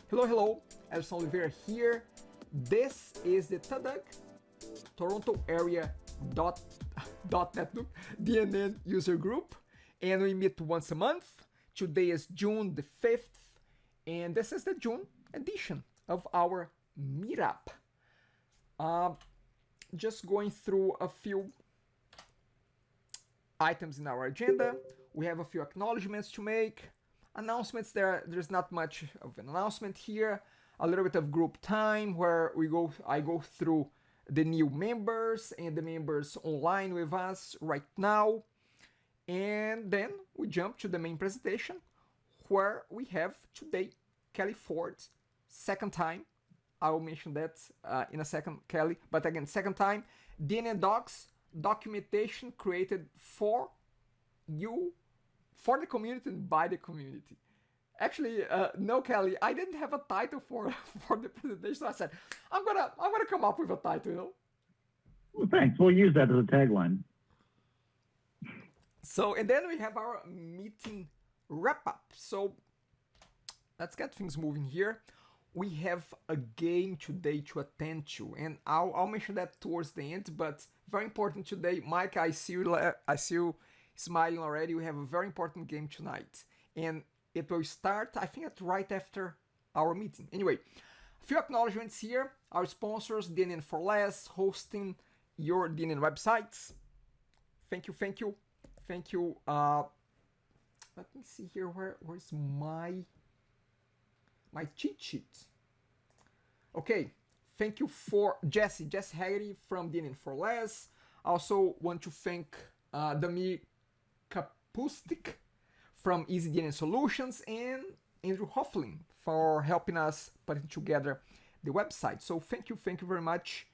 Hello, hello, Edson Oliveira here. This is the TADUG, Toronto Area .NET DNN user group, and we meet once a month. Today is June the 5th, and this is the June edition of our meetup. Just going through a few items in our agenda. We have a few acknowledgements to make. Announcements, there's not much of an announcement here. A little bit of group time where I go through the new members and the members online with us right now. And then we jump to the main presentation where we have today Kelly Ford's second time. I will mention that in a second, Kelly. But again, second time, DNN Docs, documentation created for you, for the community and by the community. Actually, no, Kelly, I didn't have a title for the presentation. So I said, I'm gonna come up with a title, you know? Well, thanks. We'll use that as a tagline. So, and then we have our meeting wrap up. So let's get things moving here. We have a game today to attend to, and I'll mention that towards the end, but very important today. Mike, I see you smiling already. We have a very important game tonight, and it will start, I think, right after our meeting. Anyway, a few acknowledgements here. Our sponsors, DNN for Less, hosting your DNN websites. Thank you, thank you, thank you. Let me see here. Where's my cheat sheet? Okay, thank you for Jesse Haggerty from DNN for Less. Also want to thank Damir Kapustik from Easy DNN Solutions and Andrew Hoffling for helping us putting together the website. So thank you very much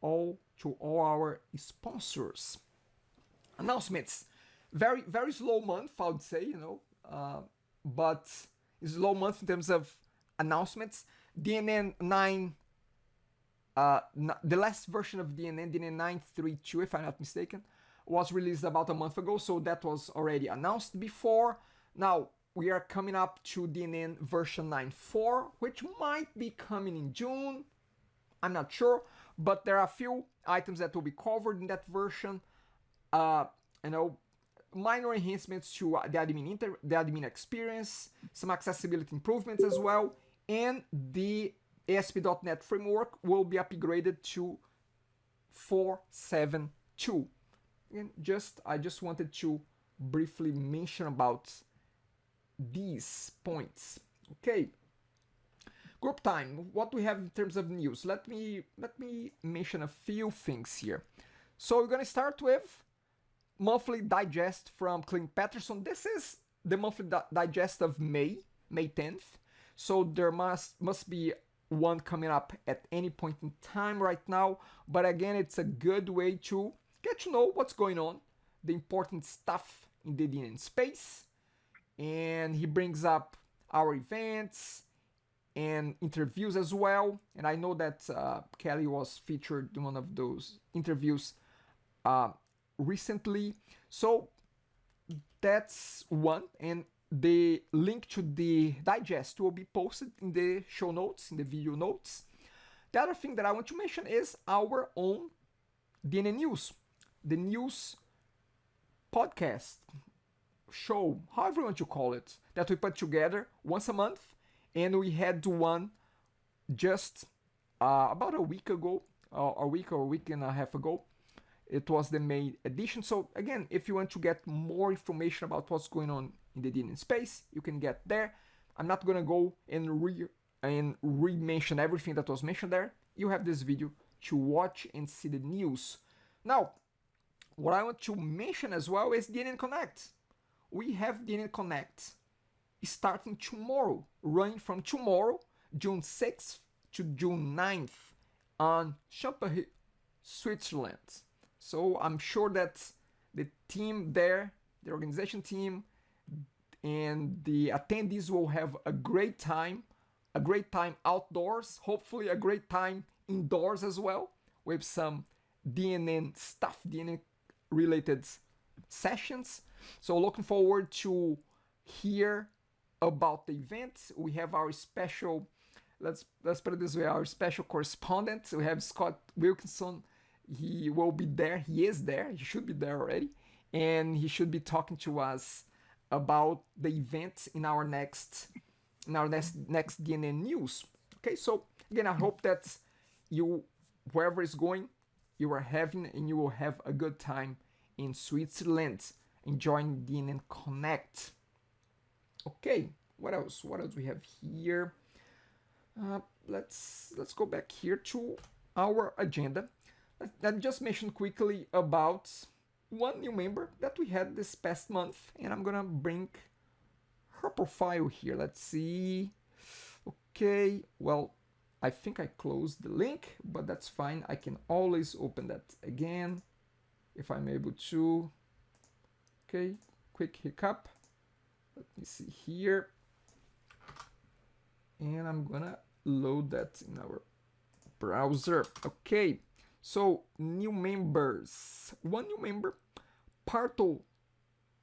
to all our sponsors. Announcements. Very slow month, I would say, but it's slow month in terms of announcements. DNN 9, the last version of DNN 9.3.2, if I'm not mistaken, was released about a month ago, so that was already announced before. Now, we are coming up to DNN version 9.4, which might be coming in June. I'm not sure, but there are a few items that will be covered in that version. Minor enhancements to the admin experience, some accessibility improvements as well, and the ASP.NET framework will be upgraded to 4.7.2. And I just wanted to briefly mention about these points. Okay. Group time. What do we have in terms of news? Let me mention a few things here. So we're gonna start with monthly digest from Clint Patterson. This is the monthly digest of May 10th. So there must be one coming up at any point in time right now. But again, it's a good way to get to know what's going on, the important stuff in the DNN space. And he brings up our events and interviews as well. And I know that Kelly was featured in one of those interviews recently. So that's one. And the link to the digest will be posted in the show notes, in the video notes. The other thing that I want to mention is our own DNN News, the news podcast, show, however you want to call it, that we put together once a month. And we had one just about a week ago, a week and a half ago. It was the May edition. So again, if you want to get more information about what's going on in the DNN space, you can get there. I'm not gonna go and re-mention everything that was mentioned there. You have this video to watch and see the news. Now, what I want to mention as well is DNN Connect. We have DNN Connect starting tomorrow, running from tomorrow, June 6th to June 9th on Champagny, Switzerland. So I'm sure that the team there, the organization team, and the attendees will have a great time outdoors, hopefully a great time indoors as well, with some DNN stuff, DNN related sessions. So looking forward to hear about the event. We have our special let's put it this way, our special correspondent. We have Scott Wilkinson. He will be there. He is there. He should be there already, and he should be talking to us about the event in our next DNN news. Okay, so again, I hope that you, wherever is going, you are having and you will have a good time in Switzerland, enjoying DNN Connect. Okay, what else? What else we have here? Let's go back here to our agenda. Let me just mention quickly about one new member that we had this past month, and I'm gonna bring her profile here. Let's see. Okay, well, I think I closed the link, but that's fine. I can always open that again if I'm able to. Okay, quick hiccup. Let me see here. And I'm gonna load that in our browser. Okay, so new members. One new member, Parto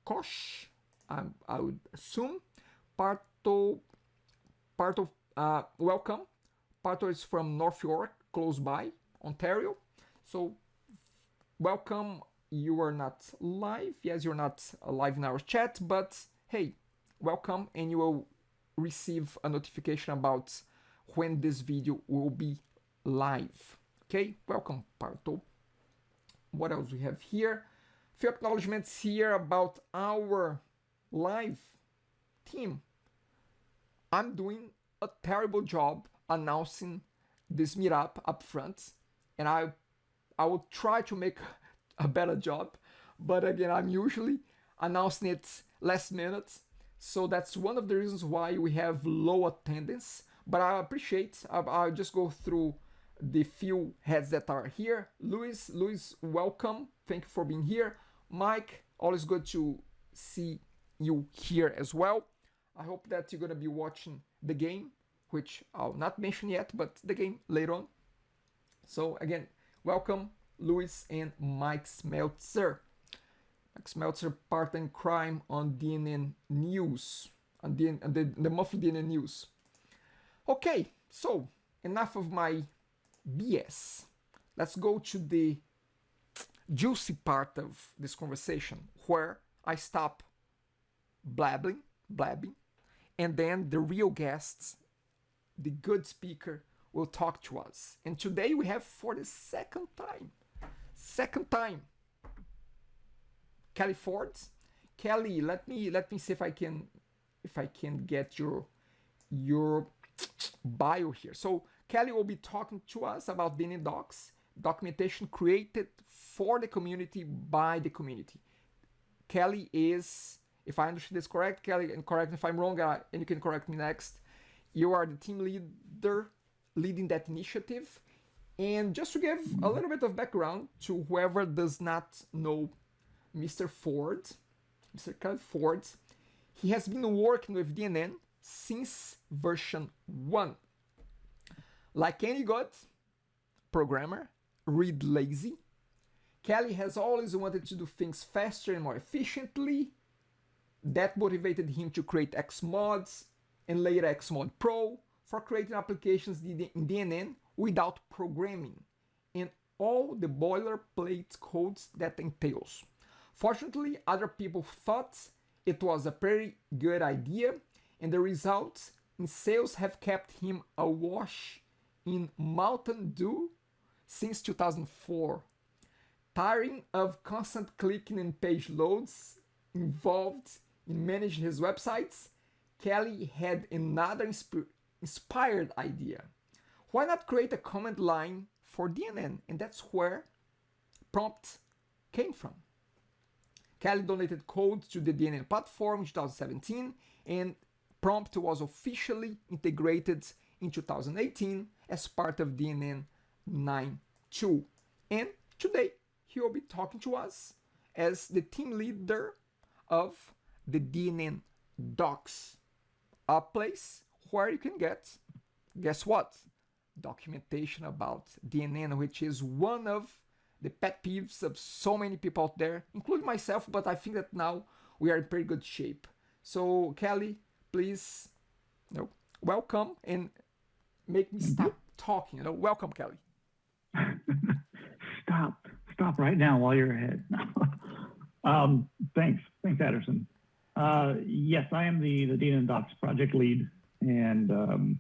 Kosh, I would assume. Parto, welcome. Parto is from North York, close by, Ontario. So welcome. You are not live. Yes, you're not live in our chat, but hey, welcome, and you will receive a notification about when this video will be live. Okay, welcome, Parto. What else we have here? Few acknowledgements here about our live team. I'm doing a terrible job announcing this meetup up front, and I will try to make a better job, but again, I'm usually announcing it last minute, so that's one of the reasons why we have low attendance. But I appreciate, I'll just go through the few heads that are here. Luis, welcome, thank you for being here. Mike, always good to see you here as well. I hope that you're gonna be watching the game, which I'll not mention yet, but the game later on. So again, welcome, Luis and Mike Smeltzer. Mike Smeltzer, partner in crime on DNN News, on the monthly DNN News. Okay, so enough of my BS. Let's go to the juicy part of this conversation, where I stop blabbing, and then the real guests, the good speaker, will talk to us. And today we have, for the second time, Kelly Ford. Kelly, let me see if I can get your bio here. So Kelly will be talking to us about DNN Docs, documentation created for the community by the community. Kelly is, if I understand this correct, Kelly, and correct me if I'm wrong, and you can correct me next. You are the team leader leading that initiative. And just to give a little bit of background to whoever does not know Mr. Kelly Ford, he has been working with DNN since version 1. Like any good programmer, read lazy, Kelly has always wanted to do things faster and more efficiently. That motivated him to create Xmods and later Xmod Pro for creating applications in DNN without programming and all the boilerplate codes that entails. Fortunately, other people thought it was a pretty good idea, and the results in sales have kept him awash in Mountain Dew since 2004. Tiring of constant clicking and page loads involved in managing his websites, Kelly had another inspired idea. Why not create a command line for DNN? And that's where prompt came from. Kelly donated code to the DNN platform in 2017, and prompt was officially integrated in 2018 as part of DNN 9.2. And today he will be talking to us as the team leader of the DNN Docs, a place where you can get, guess what? Documentation about DNN, which is one of the pet peeves of so many people out there, including myself, but I think that now we are in pretty good shape. So Kelly, please, welcome, and make me stop talking. Welcome, Kelly. Stop right now while you're ahead. Thanks, Anderson. Yes, I am the DNN Docs project lead, and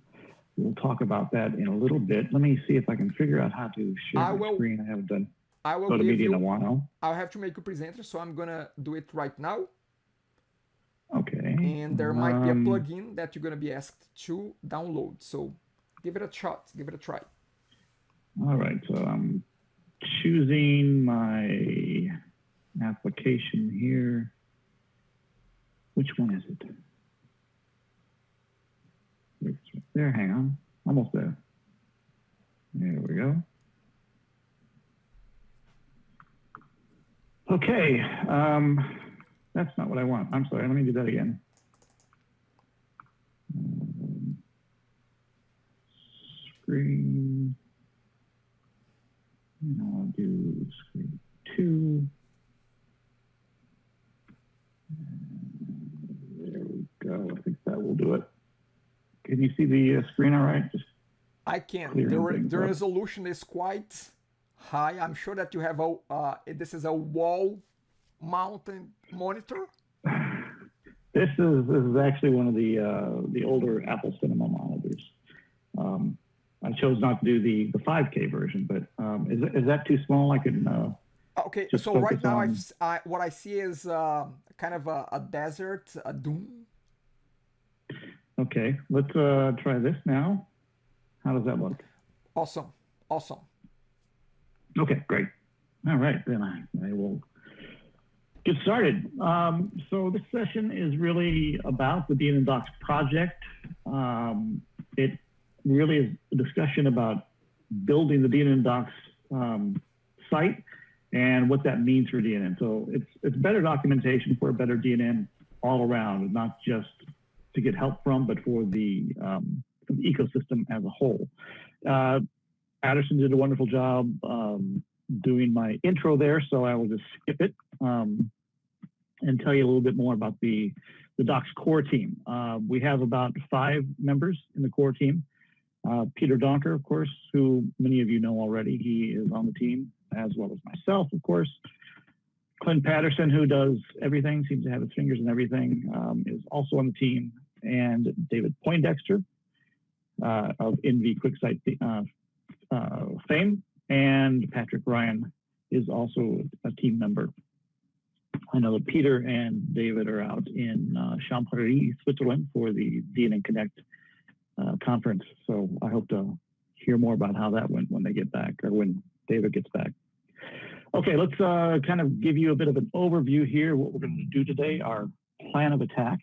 we'll talk about that in a little bit. Let me see if I can figure out how to share my screen. I haven't done go to media in a while. I'll have to make a presenter, so I'm gonna do it right now. Okay. And there might be a plugin that you're gonna be asked to download. So give it a shot. Give it a try. All right. So I'm choosing my application here. Which one is it? There, hang on. Almost there. There we go. Okay. That's not what I want. I'm sorry. Let me do that again. Screen. And I'll do screen 2. There we go. I think that will do it. Can you see the screen all right? I can. The resolution is quite high. I'm sure that you have this is a wall-mounted monitor. This is actually one of the older Apple Cinema monitors. I chose not to do the 5K version, but is that too small? I can. Okay, so right now what I see is kind of a desert, a dune. Okay, let's try this now. How does that look? Awesome. Okay, great. All right, then I will get started. So this session is really about the DNN Docs project. It really is a discussion about building the DNN Docs site and what that means for DNN. So it's better documentation for a better DNN all around, not just to get help from, but for the ecosystem as a whole. Addison did a wonderful job doing my intro there, so I will just skip it and tell you a little bit more about the Docs core team. We have about 5 members in the core team. Peter Donker, of course, who many of you know already. He is on the team, as well as myself, of course. Clint Patterson, who does everything, seems to have his fingers in everything, is also on the team. And David Poindexter of NV QuickSight fame, and Patrick Ryan is also a team member. I know that Peter and David are out in Champéry, Switzerland for the DNN Connect conference. So I hope to hear more about how that went when they get back, or when David gets back. Okay, let's kind of give you a bit of an overview here, what we're going to do today, our plan of attack.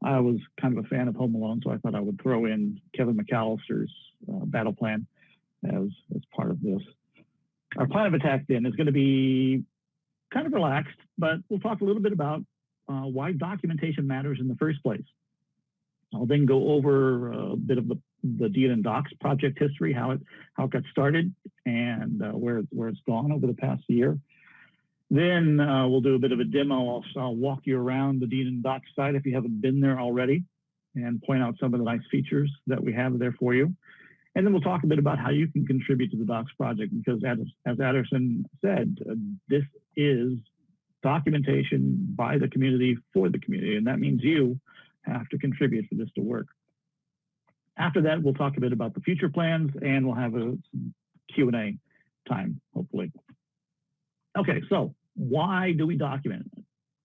I was kind of a fan of Home Alone, so I thought I would throw in Kevin McAllister's battle plan as part of this. Our plan of attack then is going to be kind of relaxed, but we'll talk a little bit about why documentation matters in the first place. I'll then go over a bit of the DNN Docs project history, how it got started, and where it's gone over the past year. Then we'll do a bit of a demo. I'll walk you around the DNN Docs site if you haven't been there already, and point out some of the nice features that we have there for you. And then we'll talk a bit about how you can contribute to the Docs project, because as Addison said, this is documentation by the community for the community, and that means you have to contribute for this to work. After that, we'll talk a bit about the future plans, and we'll have a Q&A time, hopefully. Okay, so why do we document?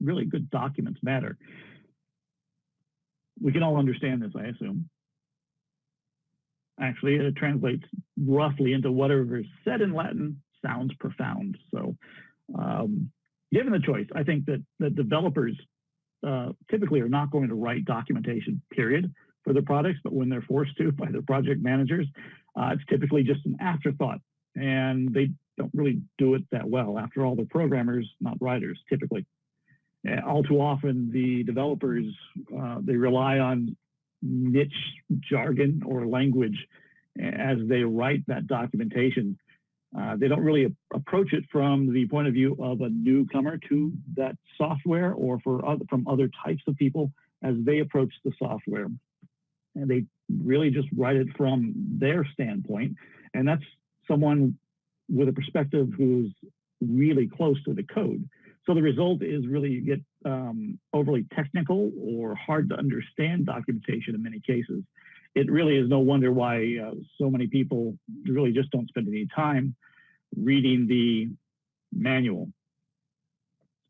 Really good documents matter. We can all understand this, I assume. Actually, it translates roughly into whatever is said in Latin sounds profound. So given the choice, I think that the developers typically are not going to write documentation, period, for their products, but when they're forced to by their project managers, it's typically just an afterthought, and they don't really do it that well. After all, they're programmers, not writers, typically. All too often, the developers, they rely on niche jargon or language as they write that documentation. They don't really approach it from the point of view of a newcomer to that software, or from other types of people as they approach the software. and they really just write it from their standpoint. And that's someone with a perspective who's really close to the code. So the result is really you get overly technical or hard to understand documentation in many cases. It really is no wonder why so many people really just don't spend any time reading the manual.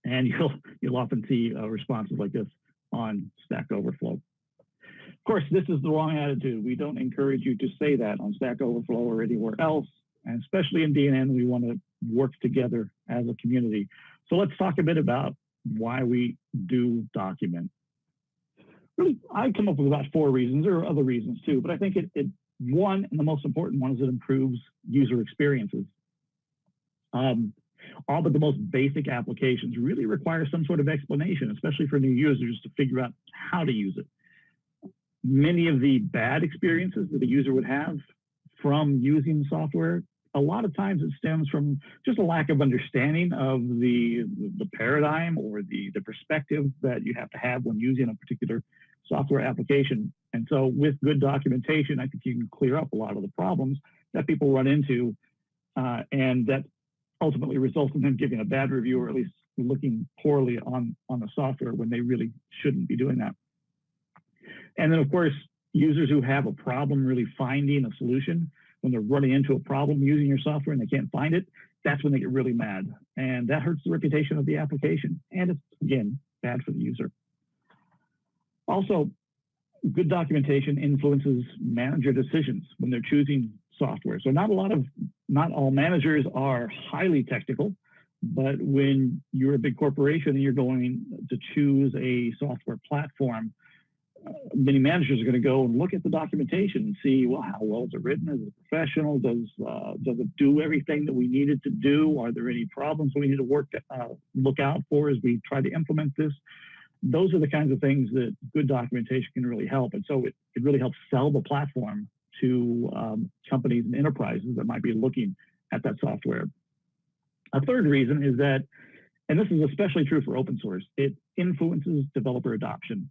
And you'll often see responses like this on Stack Overflow. Of course, this is the wrong attitude. We don't encourage you to say that on Stack Overflow or anywhere else. And especially in DNN, we want to work together as a community. So let's talk a bit about why we do document. Really, I come up with about 4 reasons. There are other reasons too, but I think one, and the most important one, is it improves user experiences. All but the most basic applications really require some sort of explanation, especially for new users to figure out how to use it. Many of the bad experiences that a user would have from using software, a lot of times it stems from just a lack of understanding of the paradigm or the perspective that you have to have when using a particular software application. And so with good documentation, I think you can clear up a lot of the problems that people run into, and that ultimately results in them giving a bad review, or at least looking poorly on the software when they really shouldn't be doing that. And then, of course, users who have a problem really finding a solution, when they're running into a problem using your software and they can't find it, that's when they get really mad. And that hurts the reputation of the application. And it's, again, bad for the user. Also, good documentation influences manager decisions when they're choosing software. So not all managers are highly technical, but when you're a big corporation and you're going to choose a software platform, many managers are going to go and look at the documentation and see, well, how well is it written? Is it professional? Does it do everything that we need it to do? Are there any problems we need to look out for as we try to implement this? Those are the kinds of things that good documentation can really help. And so it really helps sell the platform to companies and enterprises that might be looking at that software. A third reason is that, and this is especially true for open source, it influences developer adoption.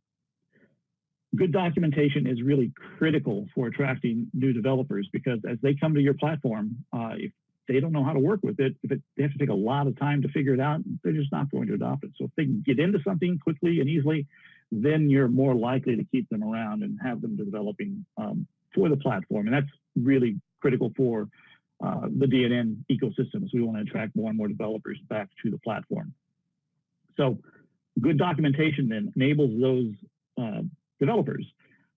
Good documentation is really critical for attracting new developers, because as they come to your platform, if they don't know how to work with it, they have to take a lot of time to figure it out, they're just not going to adopt it. So if they can get into something quickly and easily, then you're more likely to keep them around and have them developing for the platform. And that's really critical for the DNN ecosystem, as we want to attract more and more developers back to the platform. So good documentation then enables those developers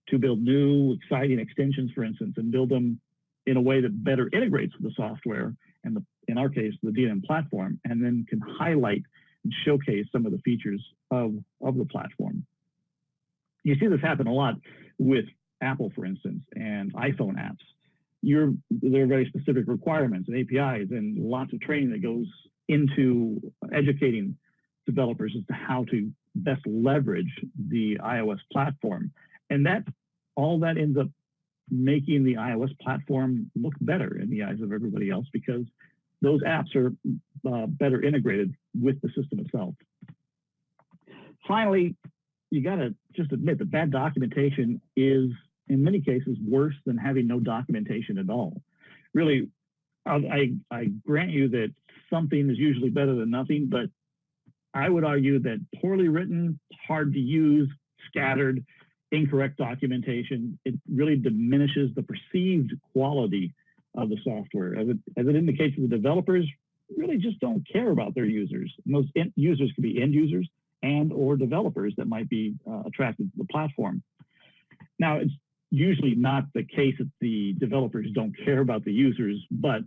to build new, exciting extensions, for instance, and build them in a way that better integrates with the software, and in our case, the DNN platform, and then can highlight and showcase some of the features of the platform. You see this happen a lot with Apple, for instance, and iPhone apps. There are very specific requirements and APIs and lots of training that goes into educating developers as to how to best leverage the iOS platform. And all that ends up making the iOS platform look better in the eyes of everybody else, because those apps are better integrated with the system itself. Finally, you got to just admit that bad documentation is, in many cases, worse than having no documentation at all. Really, I grant you that something is usually better than nothing, but I would argue that poorly written, hard to use, scattered, incorrect documentation, it really diminishes the perceived quality of the software. As it indicates to the developers, really just don't care about their users. Most users could be end users and or developers that might be attracted to the platform. Now, it's usually not the case that the developers don't care about the users, but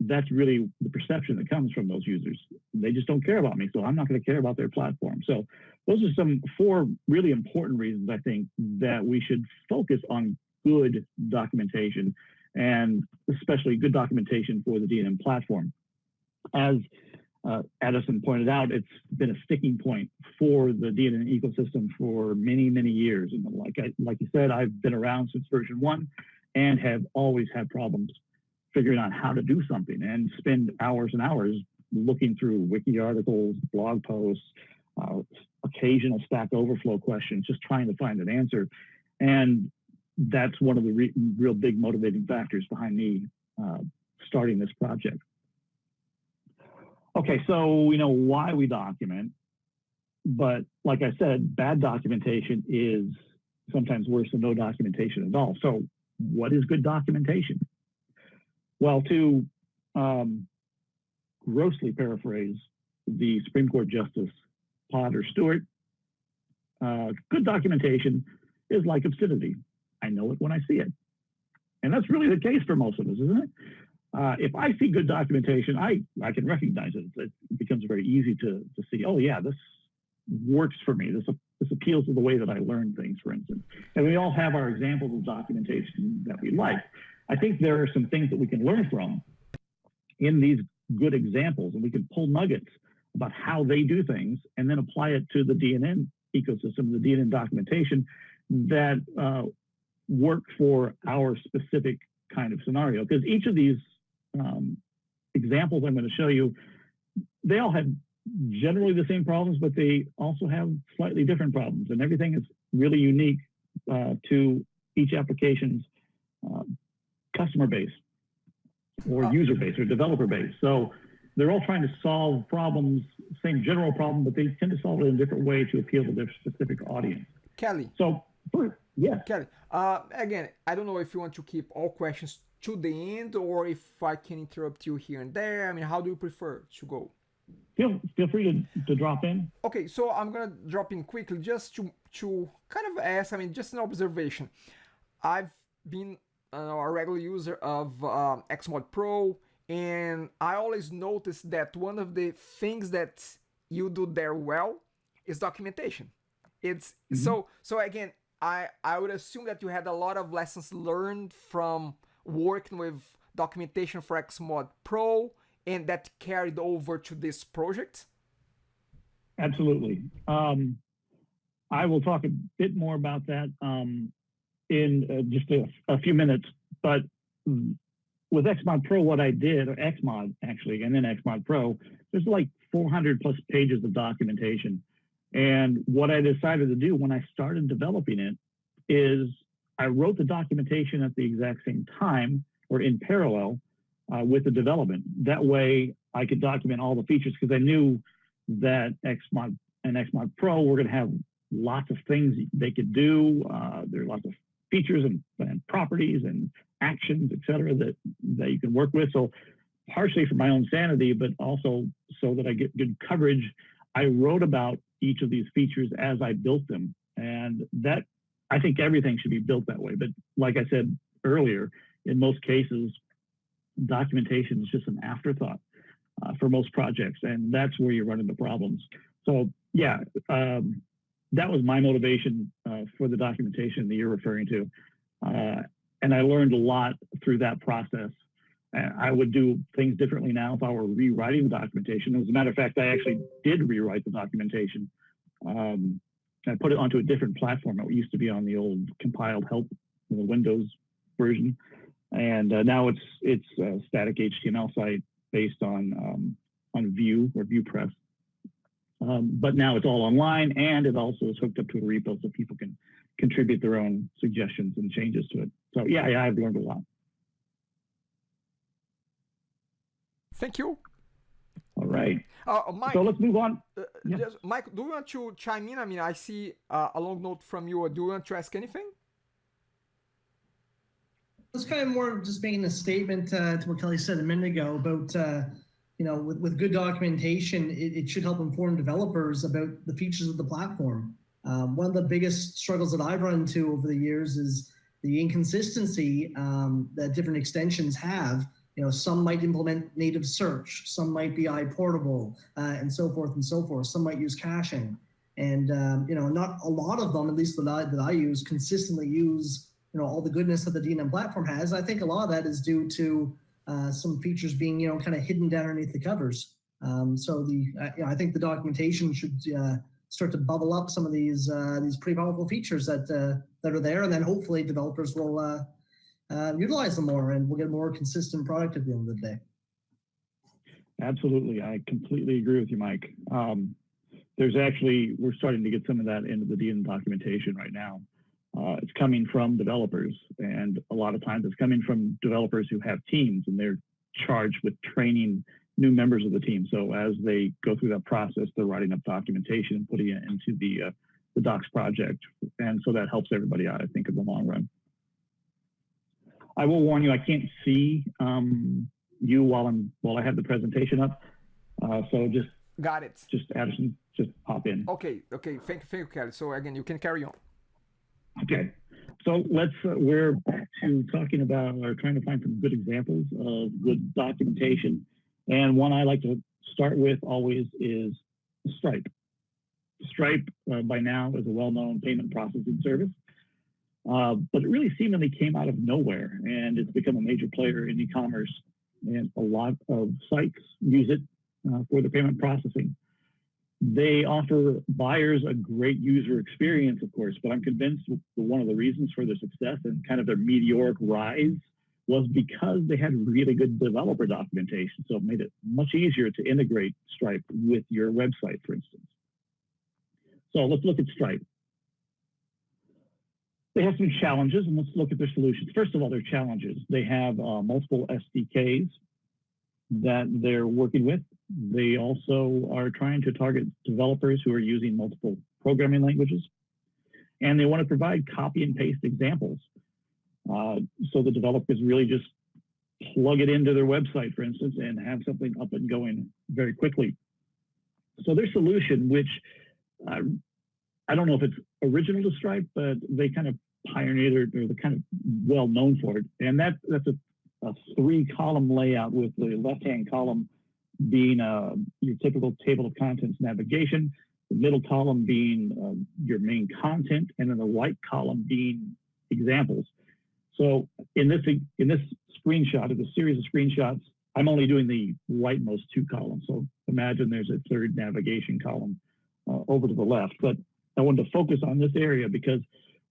that's really the perception that comes from those users. They just don't care about me, so I'm not going to care about their platform. So those are some 4 really important reasons, I think, that we should focus on good documentation, and especially good documentation for the DNN platform. As Addison pointed out, it's been a sticking point for the DNN ecosystem for many, many years. And like you said, I've been around since version 1 and have always had problems figuring out how to do something, and spend hours and hours looking through wiki articles, blog posts, occasional Stack Overflow questions, just trying to find an answer. And that's one of the real big motivating factors behind me starting this project. Okay, so we know why we document, but like I said, bad documentation is sometimes worse than no documentation at all. So what is good documentation? Well, to grossly paraphrase the Supreme Court Justice Potter Stewart, good documentation is like obscenity. I know it when I see it. And that's really the case for most of us, isn't it? If I see good documentation, I can recognize it. It becomes very easy to see, oh yeah, this works for me. This appeals to the way that I learn things, for instance. And we all have our examples of documentation that we like. I think there are some things that we can learn from in these good examples, and we can pull nuggets about how they do things and then apply it to the DNN ecosystem, the DNN documentation that work for our specific kind of scenario. Because each of these examples I'm going to show you, they all have generally the same problems, but they also have slightly different problems, and everything is really unique to each application's customer base or user base or developer base. So they're all trying to solve problems, same general problem, but they tend to solve it in a different way to appeal to their specific audience. Kelly. So, yeah. Kelly, again, I don't know if you want to keep all questions to the end or if I can interrupt you here and there. I mean, how do you prefer to go? Feel free to drop in. Okay, so I'm going to drop in quickly just to kind of ask, I mean, just an observation. I've been a regular user of Xmod Pro, and I always notice that one of the things that you do there well is documentation. It's so again, I would assume that you had a lot of lessons learned from working with documentation for Xmod Pro and that carried over to this project. Absolutely. I will talk a bit more about that in just a few minutes, but with Xmod Pro, what I did, or Xmod actually, and then Xmod Pro, there's like 400 plus pages of documentation. And what I decided to do when I started developing it is I wrote the documentation at the exact same time or in parallel with the development. That way I could document all the features because I knew that Xmod and Xmod Pro were going to have lots of things they could do. There are lots of features and properties and actions, et cetera, that you can work with. So partially for my own sanity, but also so that I get good coverage, I wrote about each of these features as I built them. And that, I think everything should be built that way. But like I said earlier, in most cases, documentation is just an afterthought for most projects. And that's where you run into problems. So yeah, that was my motivation for the documentation that you're referring to. And I learned a lot through that process. I would do things differently now if I were rewriting the documentation. As a matter of fact, I actually did rewrite the documentation. I put it onto a different platform. It used to be on the old compiled help, the Windows version. And now it's a static HTML site based on Vue or VuePress. But now it's all online, and it also is hooked up to a repo so people can contribute their own suggestions and changes to it. So yeah, I've learned a lot. Thank you. All right. Mike, so let's move on. Mike, do you want to chime in? I mean, I see a long note from you. Do you want to ask anything? It's kind of more just making a statement to what Kelly said a minute ago about, with good documentation, it should help inform developers about the features of the platform. One of the biggest struggles that I've run into over the years is the inconsistency that different extensions have. Some might implement native search, some might be iPortable, and so forth and so forth. Some might use caching, and not a lot of them, at least that I use, consistently use all the goodness that the DNN platform has. I think a lot of that is due to some features being kind of hidden down underneath the covers. So I think the documentation should start to bubble up some of these pretty powerful features that are there, and then hopefully developers will utilize them more, and we'll get a more consistent product at the end of the day. Absolutely. I completely agree with you, Mike. We're starting to get some of that into the DNN documentation right now. it's coming from developers, and a lot of times it's coming from developers who have teams, and they're charged with training new members of the team. So as they go through that process, they're writing up documentation and putting it into the Docs project, and so that helps everybody out, I think, in the long run. I will warn you, I can't see you while I have the presentation up. So just got it. Just Addison, just pop in. Okay. Thank you, Kelly. So again, you can carry on. Okay. So we're back to talking about or trying to find some good examples of good documentation. And one I like to start with always is Stripe. Stripe by now is a well-known payment processing service. But it really seemingly came out of nowhere, and it's become a major player in e-commerce, and a lot of sites use it for their payment processing. They offer buyers a great user experience, of course, but I'm convinced one of the reasons for their success and kind of their meteoric rise was because they had really good developer documentation. So it made it much easier to integrate Stripe with your website, for instance. So let's look at Stripe. They have some challenges, and let's look at their solutions. First of all, their challenges. They have multiple SDKs that they're working with. They also are trying to target developers who are using multiple programming languages, and they want to provide copy and paste examples. So the developers really just plug it into their website, for instance, and have something up and going very quickly. So their solution, which I don't know if it's original to Stripe, but they kind of pioneered or they're kind of well known for it. And that's a 3-column layout, with the left-hand column being your typical table of contents navigation, the middle column being your main content, and then the right column being examples. So in this screenshot, of the series of screenshots, I'm only doing the rightmost 2 columns. So imagine there's a third navigation column over to the left. But I wanted to focus on this area because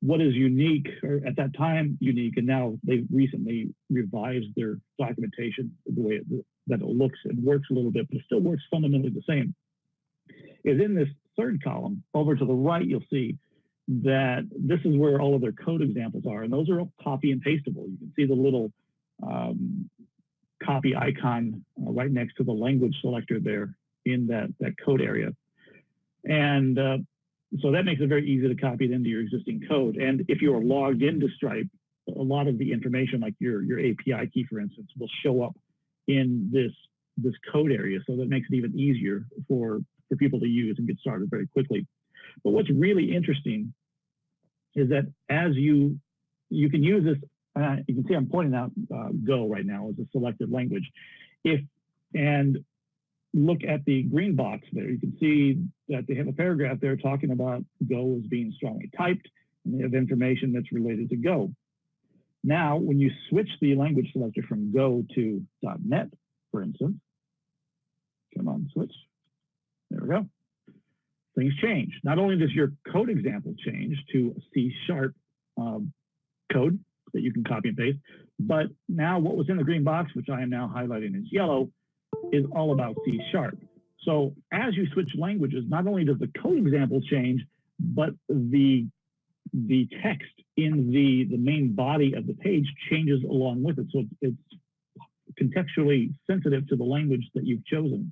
what is unique, or at that time unique, and now they've recently revised their documentation the way that it looks and works a little bit, but it still works fundamentally the same, is in this third column over to the right, you'll see that this is where all of their code examples are, and those are all copy and pastable. You can see the little copy icon right next to the language selector there in that code area. And so that makes it very easy to copy it into your existing code. And if you are logged into Stripe, a lot of the information, like your API key, for instance, will show up in this code area. So that makes it even easier for people to use and get started very quickly. But what's really interesting is that as you can use this, you can see I'm pointing out Go right now as a selected language. And look at the green box there, you can see that they have a paragraph there talking about Go as being strongly typed, and they have information that's related to Go. Now, when you switch the language selector from Go to .NET, for instance, come on, switch. There we go. Things change. Not only does your code example change to C# code that you can copy and paste, but now what was in the green box, which I am now highlighting as yellow, is all about C#. So as you switch languages, not only does the code example change, but the text in the main body of the page changes along with it. So it's contextually sensitive to the language that you've chosen.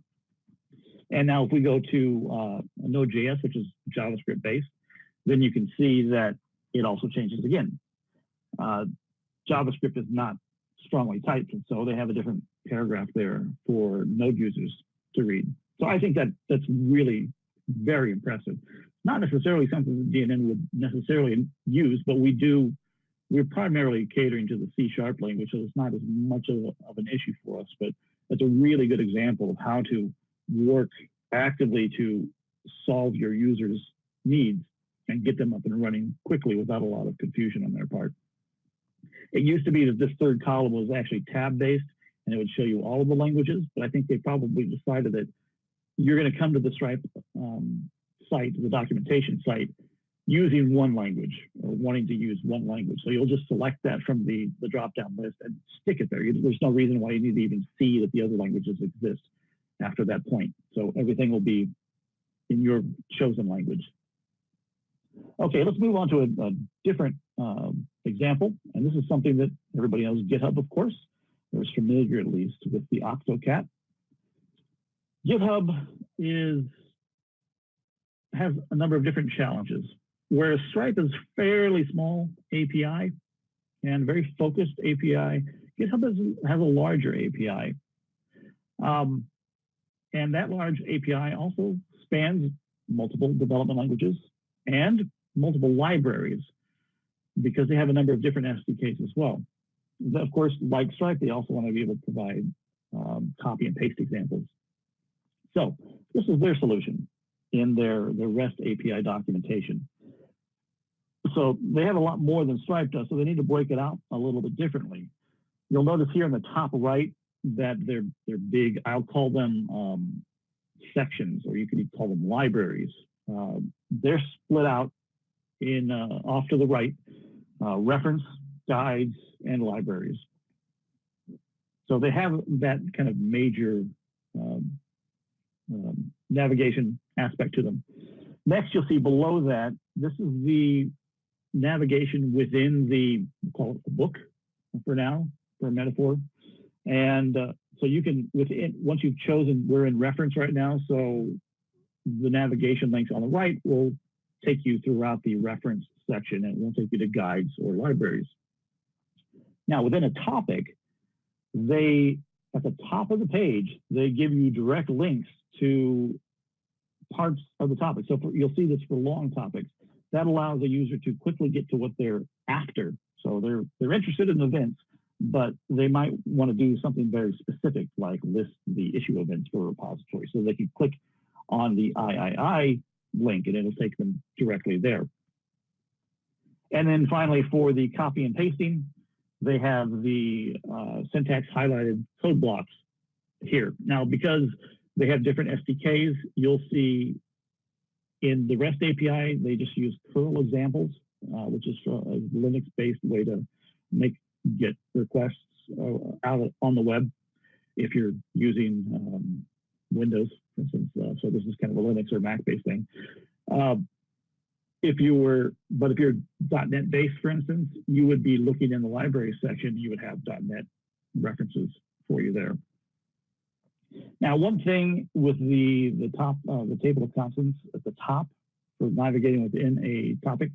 And now if we go to Node.js, which is JavaScript based, then you can see that it also changes again. JavaScript is not strongly typed, and so they have a different paragraph there for Node users to read. So I think that's really very impressive. Not necessarily something that DNN would necessarily use, but we're primarily catering to the C# language, so it's not as much of an issue for us, but that's a really good example of how to work actively to solve your users' needs and get them up and running quickly without a lot of confusion on their part. It used to be that this third column was actually tab-based, and it would show you all of the languages, but I think they probably decided that you're going to come to the Stripe site, the documentation site, using one language or wanting to use one language. So you'll just select that from the drop-down list and stick it there. There's no reason why you need to even see that the other languages exist after that point. So everything will be in your chosen language. Okay, let's move on to a different example. And this is something that everybody knows, GitHub, of course. They're familiar, at least, with the Octocat. GitHub has a number of different challenges. Whereas Stripe is fairly small API and very focused API, GitHub has a larger API. And that large API also spans multiple development languages and multiple libraries because they have a number of different SDKs as well. Of course, like Stripe, they also want to be able to provide copy and paste examples. So this is their solution in their REST API documentation. So they have a lot more than Stripe does, so they need to break it out a little bit differently. You'll notice here in the top right that they're big, I'll call them sections, or you could call them libraries. They're split out in off to the right, reference, guides, and libraries. So they have that kind of major navigation aspect to them. Next, you'll see below that, this is the navigation within the, we'll call it a book for now, for a metaphor. And so you can, once you've chosen, we're in reference right now, so the navigation links on the right will take you throughout the reference section, and it won't take you to guides or libraries. Now, within a topic, at the top of the page, they give you direct links to parts of the topic. So you'll see this for long topics. That allows a user to quickly get to what they're after. So they're interested in events, but they might want to do something very specific, like list the issue events for a repository. So they can click on the III link and it'll take them directly there. And then finally, for the copy and pasting, they have the syntax highlighted code blocks here. Now, because they have different SDKs, you'll see in the REST API, they just use curl examples, which is a Linux-based way to get requests out on the web if you're using Windows, for instance. So this is kind of a Linux or Mac-based thing. If you're .NET based, for instance, you would be looking in the library section, you would have .NET references for you there. Now, one thing with the top, the table of contents at the top for navigating within a topic,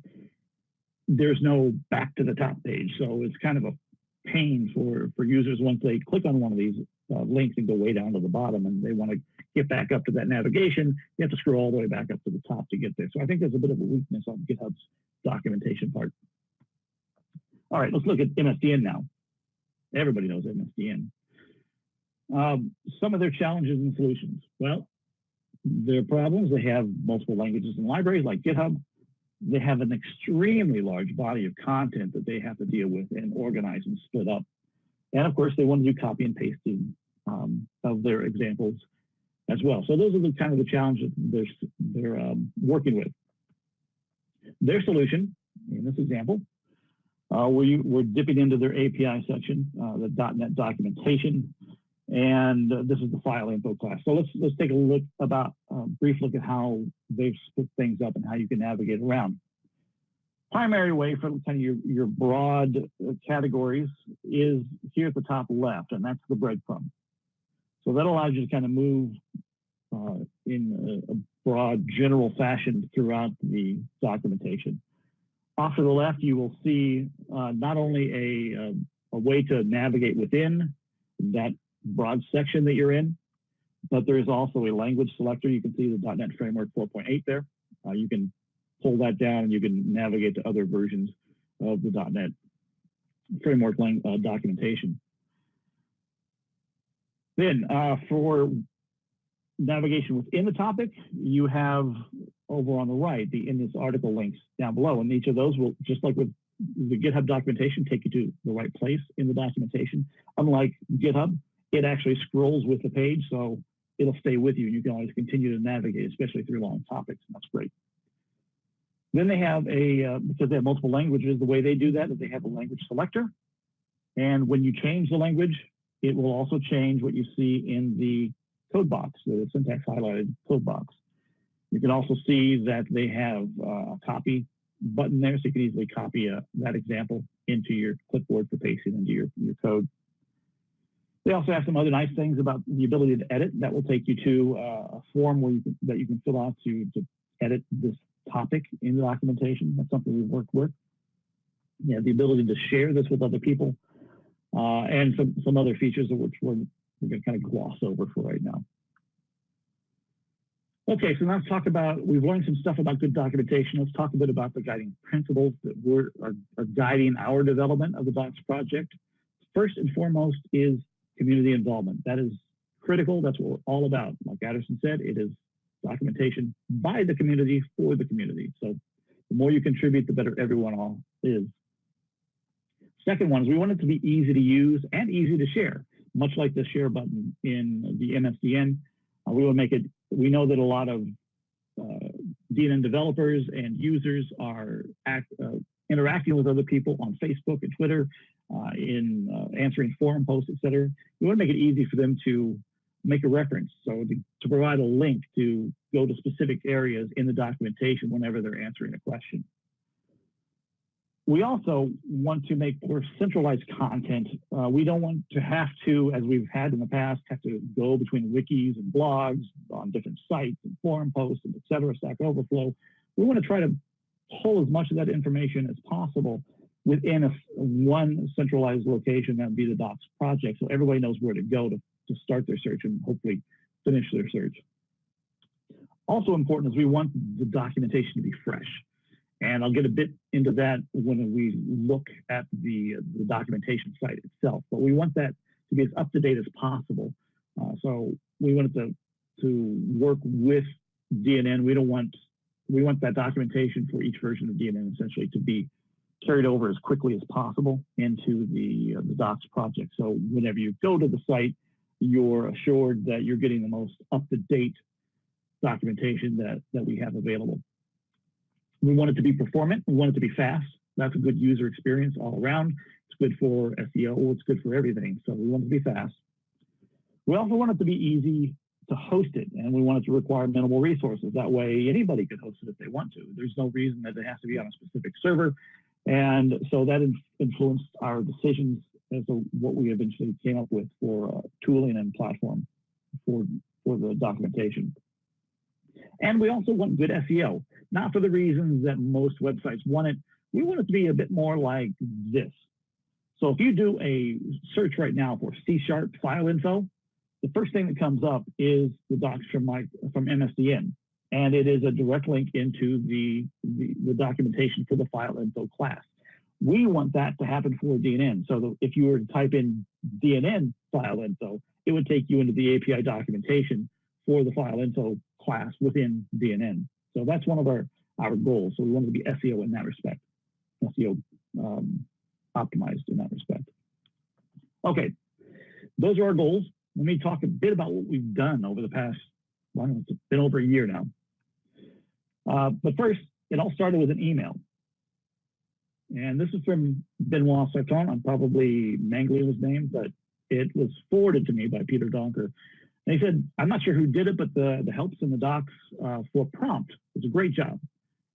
there's no back to the top page. So it's kind of a pain for users once they click on one of these links and go way down to the bottom and they want to get back up to that navigation, you have to scroll all the way back up to the top to get there. So I think there's a bit of a weakness on GitHub's documentation part. All right, let's look at MSDN now. Everybody knows MSDN. Some of their challenges and solutions. Well, their problems, they have multiple languages and libraries like GitHub. They have an extremely large body of content that they have to deal with and organize and split up. And of course, they want to do copy and pasting of their examples as well. So those are the kind of the challenges they're working with. Their solution, in this example, we're dipping into their API section, the .NET documentation, and this is the file info class. So let's take a brief look at how they've split things up and how you can navigate around. Primary way for kind of your broad categories is here at the top left, and that's the breadcrumb. So that allows you to kind of move in a broad general fashion throughout the documentation. Off to the left, you will see not only a way to navigate within that broad section that you're in, but there is also a language selector. You can see the .NET Framework 4.8 there. You can pull that down and you can navigate to other versions of the .NET Framework documentation. Then for navigation within the topic, you have over on the right, in this article links down below, and each of those will, just like with the GitHub documentation, take you to the right place in the documentation. Unlike GitHub, it actually scrolls with the page, so it'll stay with you. You can always continue to navigate, especially through long topics, and that's great. Then they have because they have multiple languages, the way they do that is they have a language selector. And when you change the language, it will also change what you see in the code box, the syntax highlighted code box. You can also see that they have a copy button there, so you can easily copy that example into your clipboard for pasting into your code. They also have some other nice things about the ability to edit. That will take you to a form that you can fill out to edit this topic in the documentation. That's something we've worked with. You have the ability to share this with other people, and some other features of which we're going to kind of gloss over for right now. Okay, so now let's talk about, we've learned some stuff about good documentation. Let's talk a bit about the guiding principles that are guiding our development of the Docs project. First and foremost is community involvement. That is critical. That's what we're all about. Like Addison said, it is documentation by the community for the community. So the more you contribute, the better everyone all is. Second one is we want it to be easy to use and easy to share, much like the share button in the MSDN. We will make it, we know that a lot of DNN developers and users are interacting with other people on Facebook and Twitter, in answering forum posts, etc. We want to make it easy for them to make a reference, so to provide a link to go to specific areas in the documentation whenever they're answering a question. We also want to make more centralized content. We don't want to have to, as we've had in the past, have to go between wikis and blogs on different sites and forum posts, and et cetera, Stack Overflow. We want to try to pull as much of that information as possible within one centralized location, that would be the Docs project, so everybody knows where to go to start their search and hopefully finish their search. Also important is we want the documentation to be fresh. And I'll get a bit into that when we look at the documentation site itself. But we want that to be as up to date as possible. So we want it to work with DNN. We want that documentation for each version of DNN essentially to be carried over as quickly as possible into the Docs project. So whenever you go to the site, you're assured that you're getting the most up-to-date documentation that we have available. We want it to be performant. We want it to be fast. That's a good user experience all around. It's good for SEO. It's good for everything. So we want it to be fast. We also want it to be easy to host it, and we want it to require minimal resources. That way, anybody can host it if they want to. There's no reason that it has to be on a specific server. And so that influenced our decisions as to what we eventually came up with for tooling and platform for the documentation. And we also want good SEO, not for the reasons that most websites want it. We want it to be a bit more like this. So if you do a search right now for C# file info, the first thing that comes up is the docs from MSDN. And it is a direct link into the documentation for the file info class. We want that to happen for DNN. So that if you were to type in DNN file info, it would take you into the API documentation for the file info class within DNN. So that's one of our goals. So we want it to be SEO in that respect, SEO optimized in that respect. Okay, those are our goals. Let me talk a bit about what we've done over the past, well, it's been over a year now. But first, it all started with an email. And this is from Benoit Sarton. I'm probably mangling his name, but it was forwarded to me by Peter Donker. And he said, I'm not sure who did it, but the helps in the docs for prompt was a great job.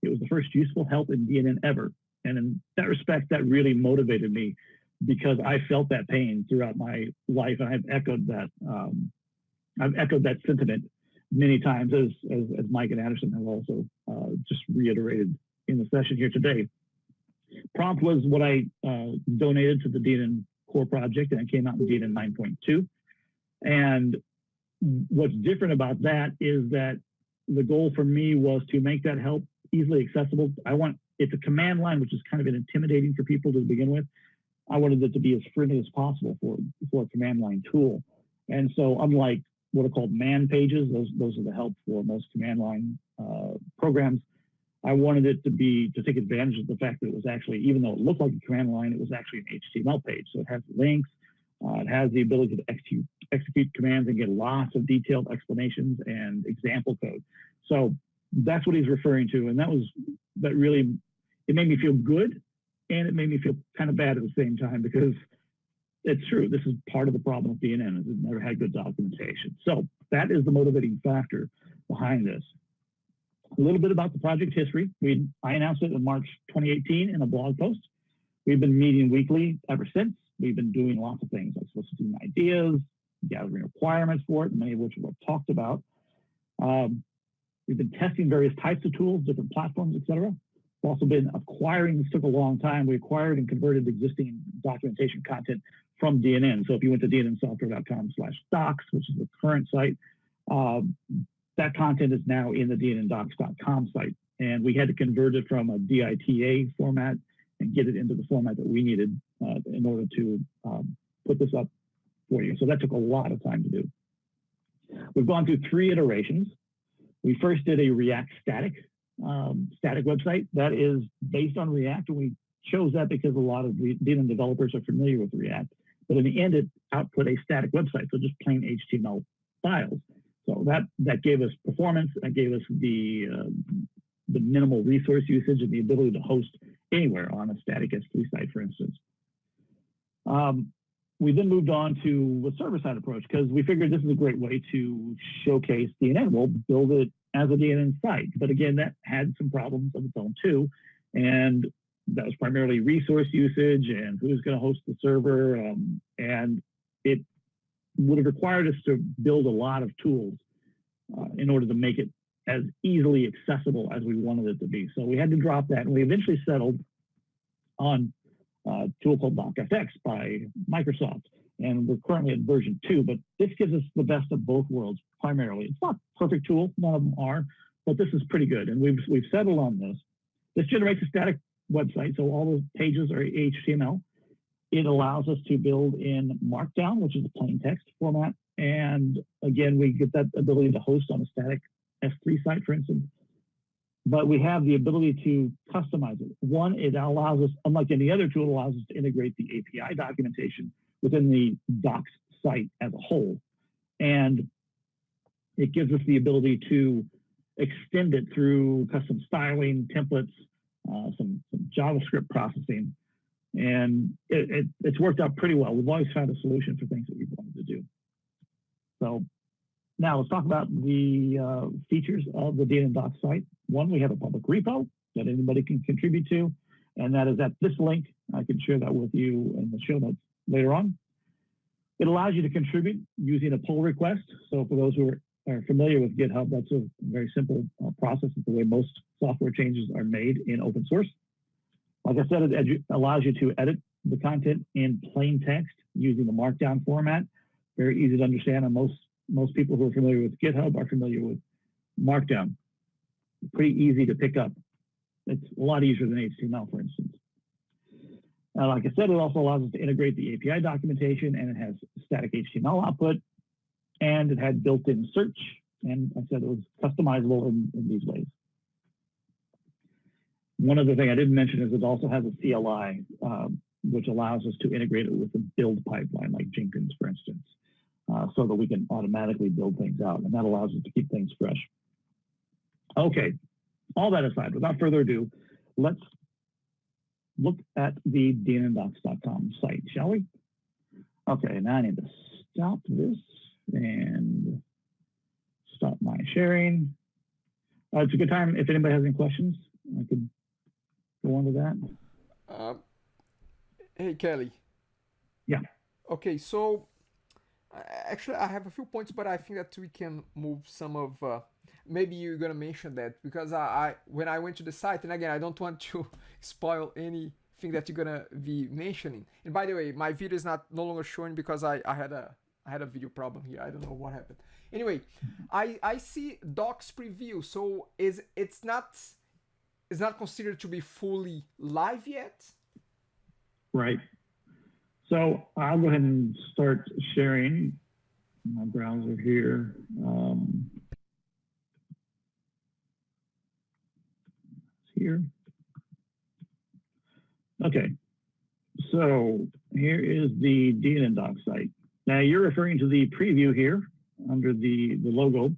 It was the first useful help in DNN ever. And in that respect, that really motivated me because I felt that pain throughout my life. And I've echoed that sentiment many times, as Mike and Anderson have also just reiterated in the session here today. Prompt was what I donated to the DNN core project, and it came out in DNN 9.2. And what's different about that is that the goal for me was to make that help easily accessible. It's a command line, which is kind of intimidating for people to begin with. I wanted it to be as friendly as possible for a command line tool. And so unlike what are called man pages, those are the help for most command line programs, I wanted it to take advantage of the fact that it was actually, even though it looked like a command line, it was actually an HTML page. So it has links, it has the ability to execute commands and get lots of detailed explanations and example code. So that's what he's referring to. And that really, it made me feel good and it made me feel kind of bad at the same time, because it's true. This is part of the problem with DNN, is it never had good documentation. So that is the motivating factor behind this. A little bit about the project history. I announced it in March 2018 in a blog post. We've been meeting weekly ever since. We've been doing lots of things like soliciting ideas, gathering requirements for it, many of which we've talked about. We've been testing various types of tools, different platforms, et cetera. We've also been acquiring, this took a long time, we acquired and converted existing documentation content from DNN. So if you went to dnnsoftware.com/docs, which is the current site, that content is now in the dnndocs.com site. And we had to convert it from a DITA format and get it into the format that we needed in order to put this up for you. So that took a lot of time to do. We've gone through 3 iterations. We first did a React static website that is based on React, and we chose that because a lot of the DNN developers are familiar with React. But in the end, it output a static website, so just plain HTML files. So that gave us performance, that gave us the minimal resource usage and the ability to host anywhere on a static S3 site, for instance. We then moved on to the server-side approach because we figured this is a great way to showcase DNN. We'll build it as a DNN site, but again, that had some problems of its own too, and that was primarily resource usage and who's going to host the server, and it would have required us to build a lot of tools in order to make it as easily accessible as we wanted it to be. So we had to drop that, and we eventually settled on a tool called DocFX by Microsoft. And we're currently at version 2, but this gives us the best of both worlds primarily. It's not a perfect tool, none of them are, but this is pretty good. And we've settled on this. This generates a static website, so all the pages are HTML. It allows us to build in Markdown, which is a plain text format. And again, we get that ability to host on a static S3 site, for instance. But we have the ability to customize it. One, it allows us, unlike any other tool, it allows us to integrate the API documentation within the Docs site as a whole. And it gives us the ability to extend it through custom styling, templates, some JavaScript processing. And it's worked out pretty well. We've always found a solution for things that we've wanted to do. So now let's talk about the features of the DNN Docs site. One, we have a public repo that anybody can contribute to, and that is at this link. I can share that with you in the show notes later on. It allows you to contribute using a pull request. So for those who are familiar with GitHub, that's a very simple process. It's the way most software changes are made in open source. Like I said, it allows you to edit the content in plain text using the Markdown format. Very easy to understand, and most people who are familiar with GitHub are familiar with Markdown. Pretty easy to pick up. It's a lot easier than HTML, for instance. Like I said, it also allows us to integrate the API documentation, and it has static HTML output, and it had built-in search, and I said it was customizable in these ways. One other thing I didn't mention is it also has a CLI, which allows us to integrate it with a build pipeline like Jenkins, for instance, so that we can automatically build things out, and that allows us to keep things fresh. Okay, all that aside, without further ado, let's look at the dnndocs.com site, shall we? Okay, now I need to stop this and stop my sharing. It's a good time if anybody has any questions. I could go on to that. Hey, Kelly. Yeah. Okay, so actually I have a few points, but I think that we can move some of, maybe you're gonna mention that, because when I went to the site, and again, I don't want to spoil anything that you're gonna be mentioning. And by the way, my video is no longer showing because I had a video problem here. I don't know what happened. Anyway, I see Docs preview, so it's not considered to be fully live yet? Right. So I'll go ahead and start sharing my browser here. Here. Okay. So here is the DNN Docs site. Now you're referring to the preview here under the logo,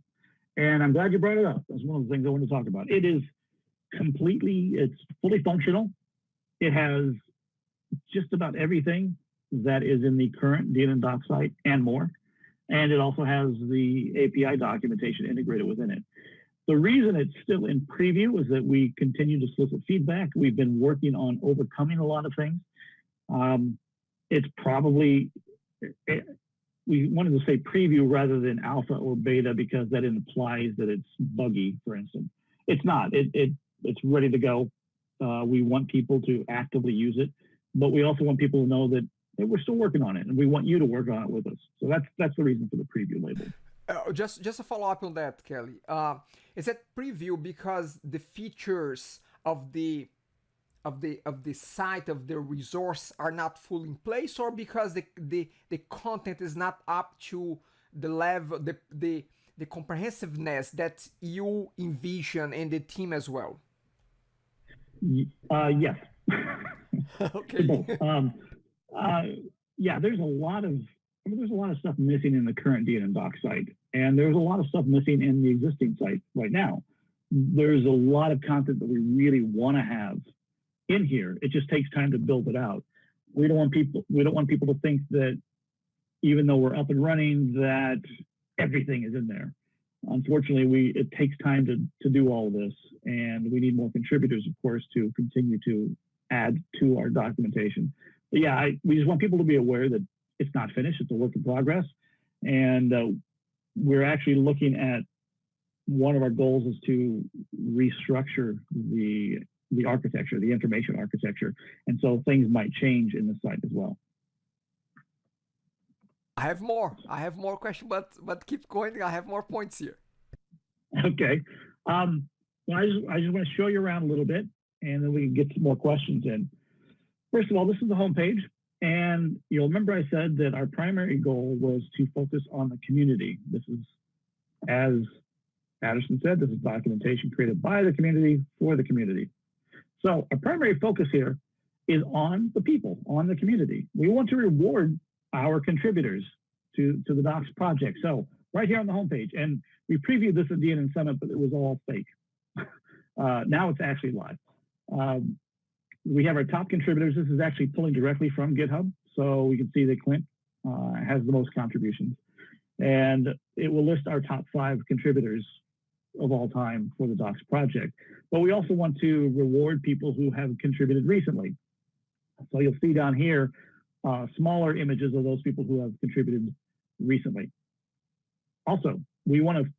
and I'm glad you brought it up. That's one of the things I want to talk about. It is it's fully functional. It has just about everything that is in the current DNN Docs site and more. And it also has the API documentation integrated within it. The reason it's still in preview is that we continue to solicit feedback. We've been working on overcoming a lot of things. It's probably, we wanted to say preview rather than alpha or beta because that implies that it's buggy, for instance. It's not. It's ready to go. We want people to actively use it, but we also want people to know that we're still working on it, and we want you to work on it with us. So that's the reason for the preview label. Just a follow up on that, Kelly. Is it preview because the features of the site, of the resource are not fully in place, or because the content is not up to the level, the comprehensiveness that you envision and the team as well? Yes. Okay. Yeah, there's a lot of stuff missing in the current DNN Docs site, and there's a lot of stuff missing in the existing site right now. There's a lot of content that we really want to have in here. It just takes time to build it out. We don't want people to think that even though we're up and running, that everything is in there. Unfortunately, it takes time to do all of this, and we need more contributors, of course, to continue to add to our documentation. But yeah, we just want people to be aware that it's not finished. It's a work in progress. And we're actually looking at, one of our goals is to restructure the architecture, the information architecture. And so things might change in the site as well. I have more questions, but keep going. I have more points here. Okay. Well, I just want to show you around a little bit, and then we can get some more questions in. First of all, this is the homepage. And you'll remember I said that our primary goal was to focus on the community. This is, as Patterson said, this is documentation created by the community for the community. So our primary focus here is on the people, on the community. We want to reward our contributors to the Docs project. So right here on the homepage, and we previewed this at DNN Summit, but it was all fake. Now it's actually live. We have our top contributors. This is actually pulling directly from GitHub. So we can see that Clint has the most contributions. And it will list our top 5 contributors of all time for the Docs project. But we also want to reward people who have contributed recently. So you'll see down here, smaller images of those people who have contributed recently. Also, we want to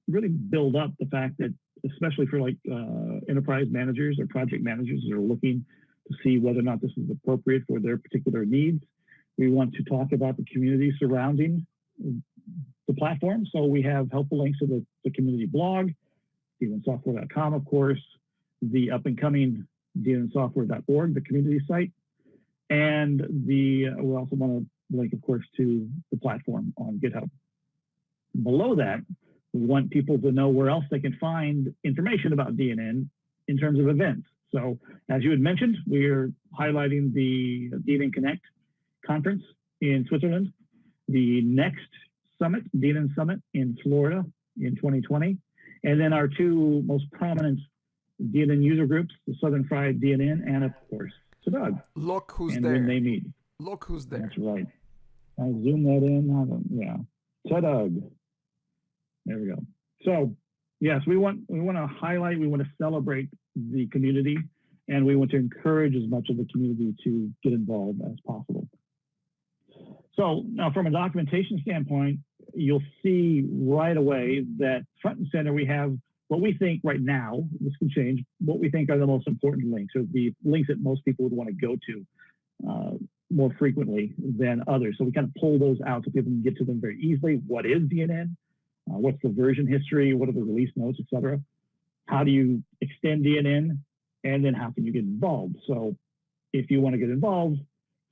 really build up the fact that, especially for like enterprise managers or project managers that are looking to see whether or not this is appropriate for their particular needs. We want to talk about the community surrounding the platform. So we have helpful links to the community blog, dnnsoftware.com, of course, the up and coming dnnsoftware.org, the community site. And we also want to link, of course, to the platform on GitHub. Below that, we want people to know where else they can find information about DNN in terms of events. So as you had mentioned, we're highlighting the DNN Connect conference in Switzerland, the next summit, DNN Summit in Florida in 2020, and then our 2 most prominent DNN user groups, the Southern Fried DNN and, of course, TADUG. Look who's and there. When they meet. Look who's there. That's right. I'll zoom that in. Yeah. TADUG. There we go. So yes, we want to highlight, we want to celebrate the community, and we want to encourage as much of the community to get involved as possible. So now from a documentation standpoint, you'll see right away that front and center we have what we think right now, this can change, what we think are the most important links, or the links that most people would want to go to more frequently than others. So we kind of pull those out so people can get to them very easily. What is DNN? What's the version history? What are the release notes, et cetera? How do you extend DNN? And then how can you get involved? So if you want to get involved,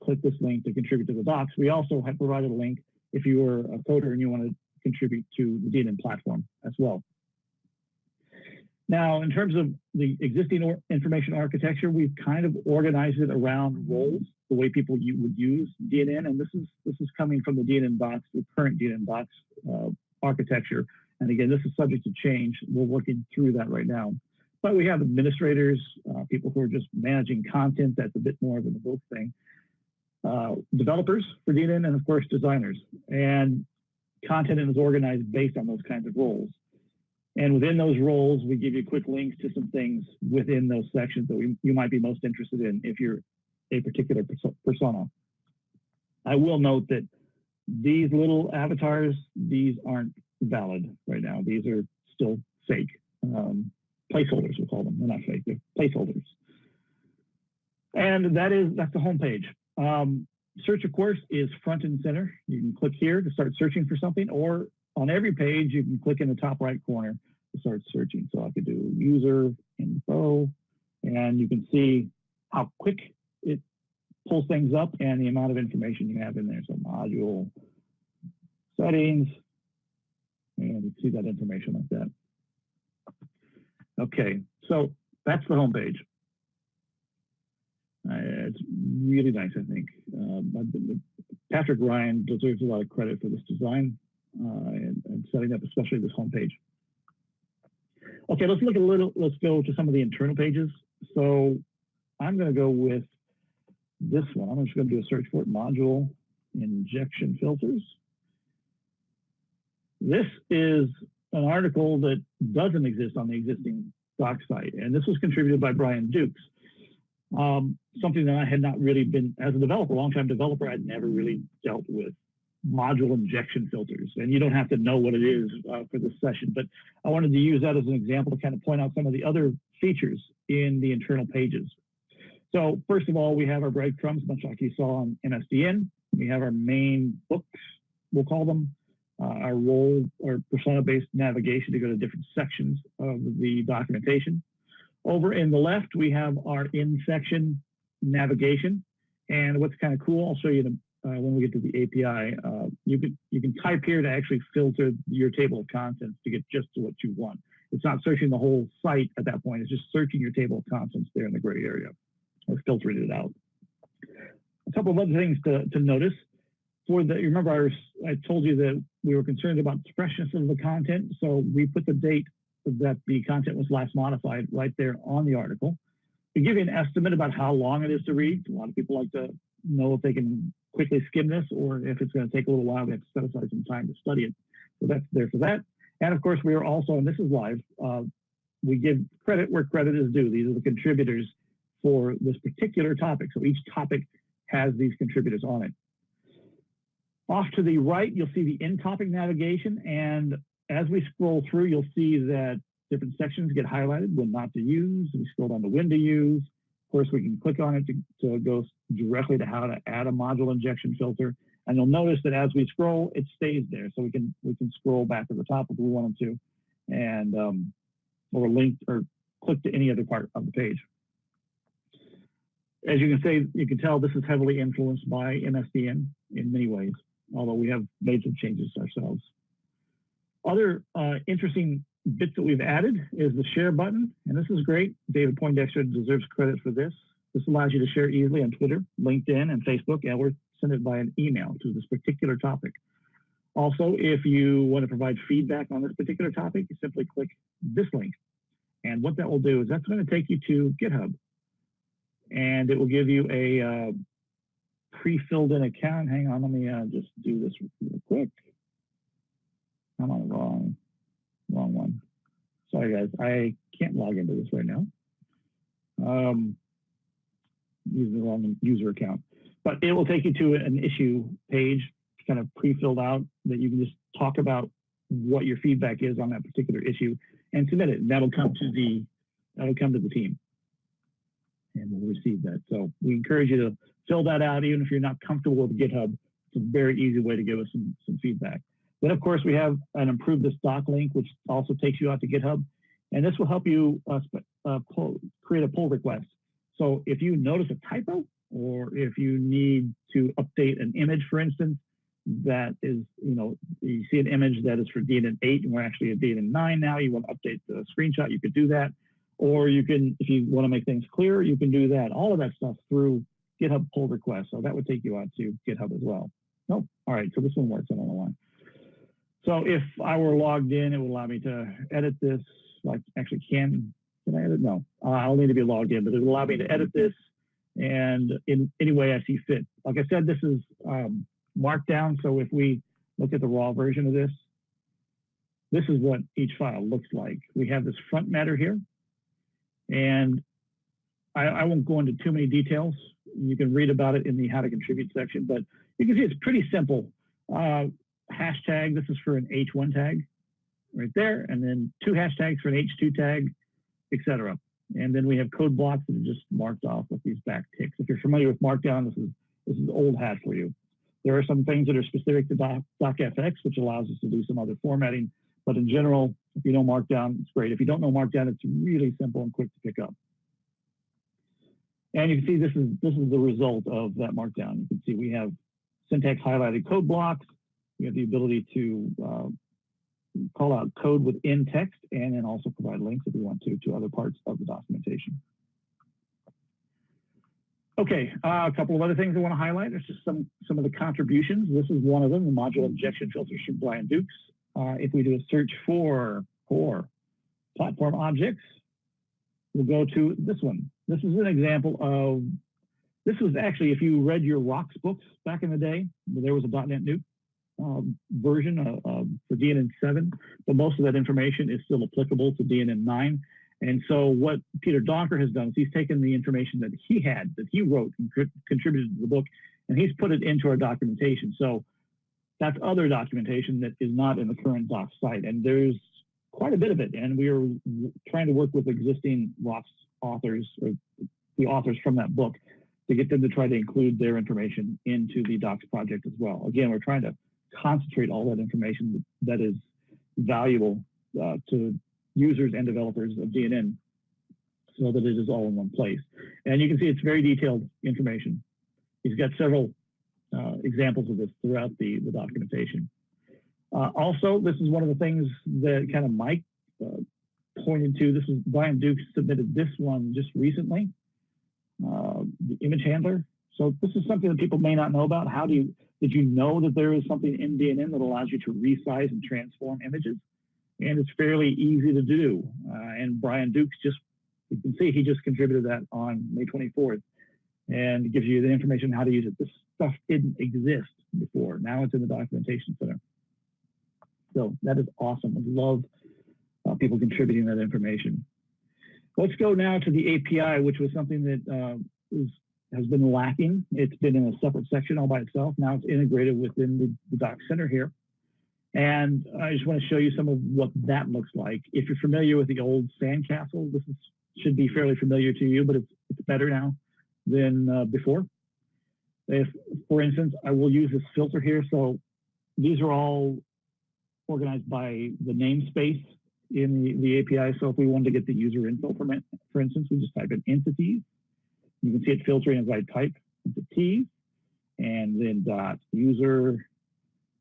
click this link to contribute to the docs. We also have provided a link if you are a coder and you want to contribute to the DNN platform as well. Now, in terms of the existing information architecture, we've kind of organized it around roles, the way people would use DNN. And this is coming from the DNN Docs, the current DNN Docs architecture. And again, this is subject to change. We're working through that right now. But we have administrators, people who are just managing content. That's a bit more of an evoked thing. Developers for DNN, and of course, designers. And content is organized based on those kinds of roles. And within those roles, we give you quick links to some things within those sections that you might be most interested in if you're a particular persona. I will note that these little avatars, these aren't valid right now. These are still fake. Placeholders, we'll call them. They're not fake, they're placeholders. And that's the home page. Search, of course, is front and center. You can click here to start searching for something, or on every page, you can click in the top right corner to start searching. So I could do user info, and you can see how quick it pulls things up and the amount of information you have in there. So module, settings, and you see that information like that. Okay, so that's the home page. It's really nice, I think. Patrick Ryan deserves a lot of credit for this design and setting up, especially this home page. Okay, let's go to some of the internal pages. So I'm going to go with this one. I'm just going to do a search for it, module injection filters. This is an article that doesn't exist on the existing doc site, and this was contributed by Brian Dukes. Something that I had not really been, as a developer, long-time developer, I'd never really dealt with module injection filters. And you don't have to know what it is for this session, but I wanted to use that as an example to kind of point out some of the other features in the internal pages. So first of all, we have our breadcrumbs, much like you saw on MSDN. We have our main books, we'll call them, our role or persona-based navigation to go to different sections of the documentation. Over in the left, we have our in-section navigation. And what's kind of cool, I'll show you when we get to the API, you can type here to actually filter your table of contents to get just to what you want. It's not searching the whole site at that point. It's just searching your table of contents there in the gray area, or filtering it out. A couple of other things to notice. You remember I told you that we were concerned about the freshness of the content. So we put the date that the content was last modified right there on the article. We give you an estimate about how long it is to read. A lot of people like to know if they can quickly skim this or if it's going to take a little while. They have to set aside some time to study it. So that's there for that. And of course, we are also, and this is live, we give credit where credit is due. These are the contributors for this particular topic. So each topic has these contributors on it. Off to the right, you'll see the in-topic navigation. And as we scroll through, you'll see that different sections get highlighted, when not to use. We scroll down to when to use. Of course, we can click on it to go directly to how to add a module injection filter. And you'll notice that as we scroll, it stays there. So we can scroll back to the top if we wanted to, and or link or click to any other part of the page. As you can tell, this is heavily influenced by MSDN in many ways, although we have made some changes ourselves. Other interesting bits that we've added is the share button, and this is great. David Poindexter deserves credit for this. This allows you to share easily on Twitter, LinkedIn, and Facebook, or send it by an email to this particular topic. Also, if you want to provide feedback on this particular topic, you simply click this link. And what that will do is that's going to take you to GitHub, and it will give you a pre-filled in account. Hang on, let me just do this real quick. I'm on the wrong one. Sorry, guys. I can't log into this right now. Using the wrong user account. But it will take you to an issue page, kind of pre-filled out, that you can just talk about what your feedback is on that particular issue and submit it. And that'll come to the team, and we'll receive that. So we encourage you to fill that out, even if you're not comfortable with GitHub. It's a very easy way to give us some feedback. Then, of course, we have an Improve This Doc link, which also takes you out to GitHub. And this will help you create a pull request. So if you notice a typo, or if you need to update an image, for instance, that is, you see an image that is for DNN 8 and we're actually at DNN 9 now, you want to update the screenshot, you could do that. Or you can, if you want to make things clearer, you can do that. All of that stuff through GitHub pull request. So that would take you out to GitHub as well. Oh, all right, so this one works, I don't know why. So if I were logged in, it would allow me to edit this. Like, actually, can I edit? No, I'll need to be logged in, but it will allow me to edit this and in any way I see fit. Like I said, this is Markdown. So if we look at the raw version of this, this is what each file looks like. We have this front matter here, and I won't go into too many details. You can read about it in the how to contribute section, but you can see it's pretty simple. Hashtag, this is for an H1 tag right there, and then 2 hashtags for an H2 tag, etc. And then we have code blocks that are just marked off with these back ticks. If you're familiar with Markdown, this is old hat for you. There are some things that are specific to DocFX, which allows us to do some other formatting. But in general, if you know Markdown, it's great. If you don't know Markdown, it's really simple and quick to pick up. And you can see this is the result of that Markdown. You can see we have syntax highlighted code blocks. We have the ability to call out code within text and then also provide links if we want to other parts of the documentation. Okay, a couple of other things I want to highlight. There's just some of the contributions. This is one of them, the module injection filters from Brian Dukes. If we do a search for platform objects, we'll go to this one. This is an example of, this was actually, if you read your Rocks books back in the day, there was a .NET Nuke version for DNN 7, but most of that information is still applicable to DNN 9. And so what Peter Donker has done is he's taken the information that he wrote and contributed to the book, and he's put it into our documentation. So that's other documentation that is not in the current doc site. And there's quite a bit of it. And we are trying to work with existing Rocks authors, or the authors from that book, to get them to try to include their information into the docs project as well. Again, we're trying to concentrate all that information that is valuable to users and developers of DNN so that it is all in one place. And you can see it's very detailed information. He's got several examples of this throughout the documentation. Also, this is one of the things that kind of Mike pointed to. This is Brian Dukes submitted this one just recently, the image handler. So this is something that people may not know about. Did you know that there is something in DNN that allows you to resize and transform images? And it's fairly easy to do. And Brian Dukes you can see he just contributed that on May 24th, and it gives you the information how to use it. This stuff didn't exist before. Now it's in the documentation center. So that is awesome. I love people contributing that information. Let's go now to the API, which was something that has been lacking. It's been in a separate section all by itself. Now it's integrated within the Doc Center here. And I just want to show you some of what that looks like. If you're familiar with the old Sandcastle, this should be fairly familiar to you, but it's better now than before. If, for instance, I will use this filter here. So these are all organized by the namespace in the API. So if we wanted to get the user info from it, for instance, we just type in entities. You can see it filtering as I type entities, and then .user.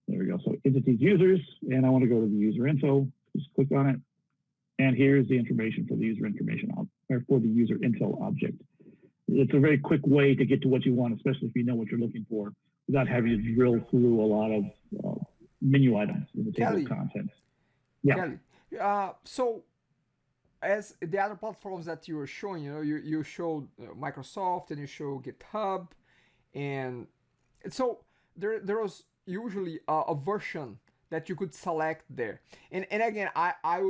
There we go. So entities users, and I want to go to the user info. Just click on it, and here's the information for the user information, or for the user info object. It's a very quick way to get to what you want, especially if you know what you're looking for, without having to drill through a lot of menu items in the table of contents. Yeah. Kelly, so as the other platforms that you were showing, you showed Microsoft and you show GitHub, and so there was usually a version that you could select there. And again, I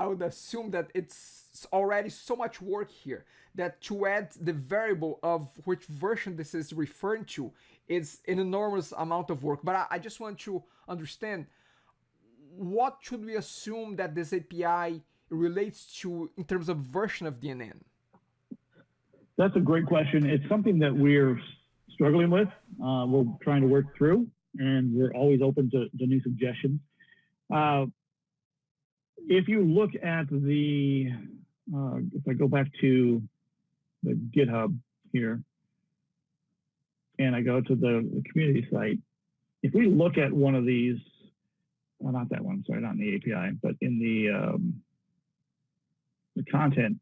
would assume that it's already so much work here that to add the variable of which version this is referring to is an enormous amount of work. But I just want to understand, what should we assume that this API relates to in terms of version of DNN? That's a great question. It's something that we're struggling with. We're trying to work through, and we're always open to new suggestions. If you look at if I go back to the GitHub here, and I go to the community site, if we look at one of these, well, not that one, sorry, not in the API, but in the content,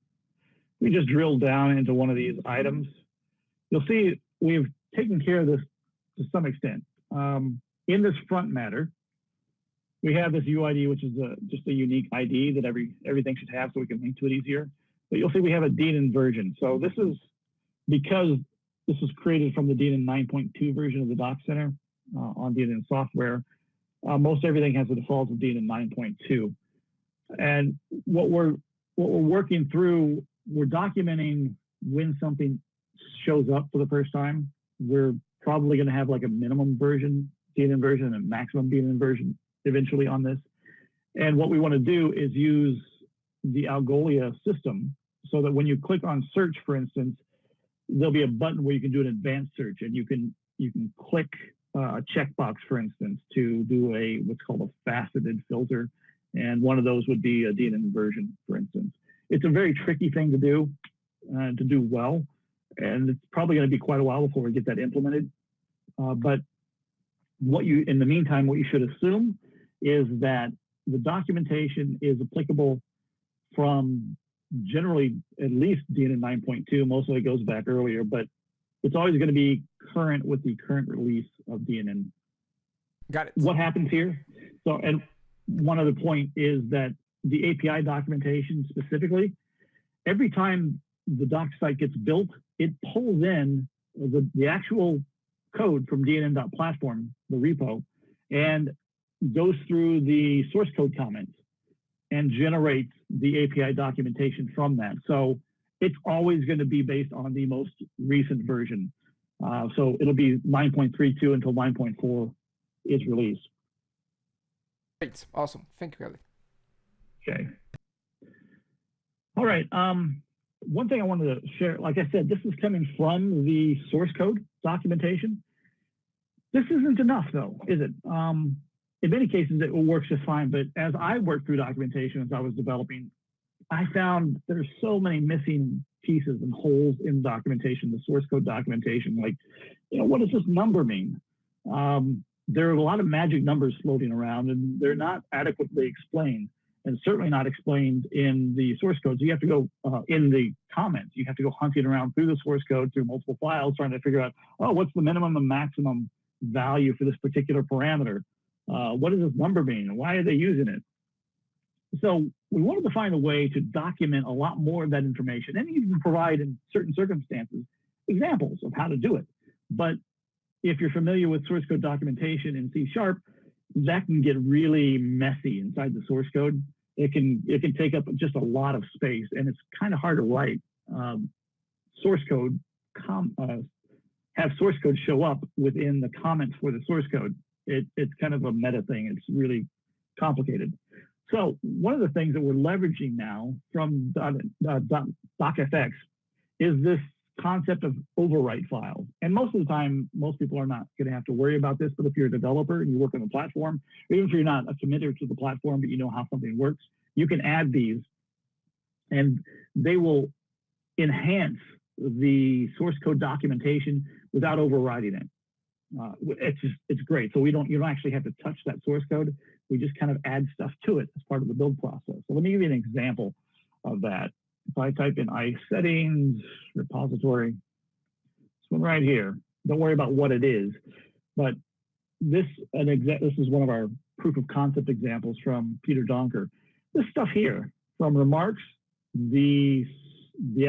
we just drill down into one of these items, you'll see we've taken care of this to some extent. In this front matter, we have this UID, which is just a unique ID that everything should have so we can link to it easier. But you'll see we have a DNN version. So this is because this was created from the DNN 9.2 version of the Doc Center on DNN software. Most everything has the default of DNN 9.2. And what we're working through, we're documenting when something shows up for the first time. We're probably going to have like a minimum version, DNN version, and a maximum DNN version eventually on this. And what we want to do is use the Algolia system so that when you click on search, for instance, there'll be a button where you can do an advanced search, and you can click a checkbox, for instance, to do what's called a faceted filter. And one of those would be a DNN version, for instance. It's a very tricky thing to do well, and it's probably going to be quite a while before we get that implemented. But in the meantime, what you should assume is that the documentation is applicable from generally at least DNN 9.2. Most of it goes back earlier, but it's always going to be current with the current release of DNN. Got it. What happens here? So, and one other point is that the API documentation specifically, every time the doc site gets built, it pulls in the actual code from DNN.platform, the repo, and goes through the source code comments and generates the API documentation from that. So it's always going to be based on the most recent version. So it'll be 9.32 until 9.4 is released. Great. Awesome. Thank you, Kelly. Okay. All right. One thing I wanted to share, like I said, this is coming from the source code documentation. This isn't enough, though, is it? In many cases, it works just fine. But as I worked through documentation, as I was developing, I found there's so many missing pieces and holes in documentation, the source code documentation. Like, what does this number mean? There are a lot of magic numbers floating around, and they're not adequately explained, and certainly not explained in the source code. So you have to go in the comments. You have to go hunting around through the source code, through multiple files, trying to figure out, what's the minimum and maximum value for this particular parameter? What does this number mean? Why are they using it? So we wanted to find a way to document a lot more of that information, and even provide, in certain circumstances, examples of how to do it. But if you're familiar with source code documentation in C#, that can get really messy inside the source code. It can take up just a lot of space, and it's kind of hard to write. Source code, have source code show up within the comments for the source code. It's kind of a meta thing. It's really complicated. So one of the things that we're leveraging now from DocFX is this concept of overwrite files. And most of the time, most people are not going to have to worry about this, but if you're a developer and you work on the platform, or even if you're not a committer to the platform, but you know how something works, you can add these, and they will enhance the source code documentation without overriding it. It's great. So you don't actually have to touch that source code. We just kind of add stuff to it as part of the build process. So let me give you an example of that. If I type in iSettings repository, this one right here, don't worry about what it is, but this is one of our proof of concept examples from Peter Donker. This stuff here, from remarks, the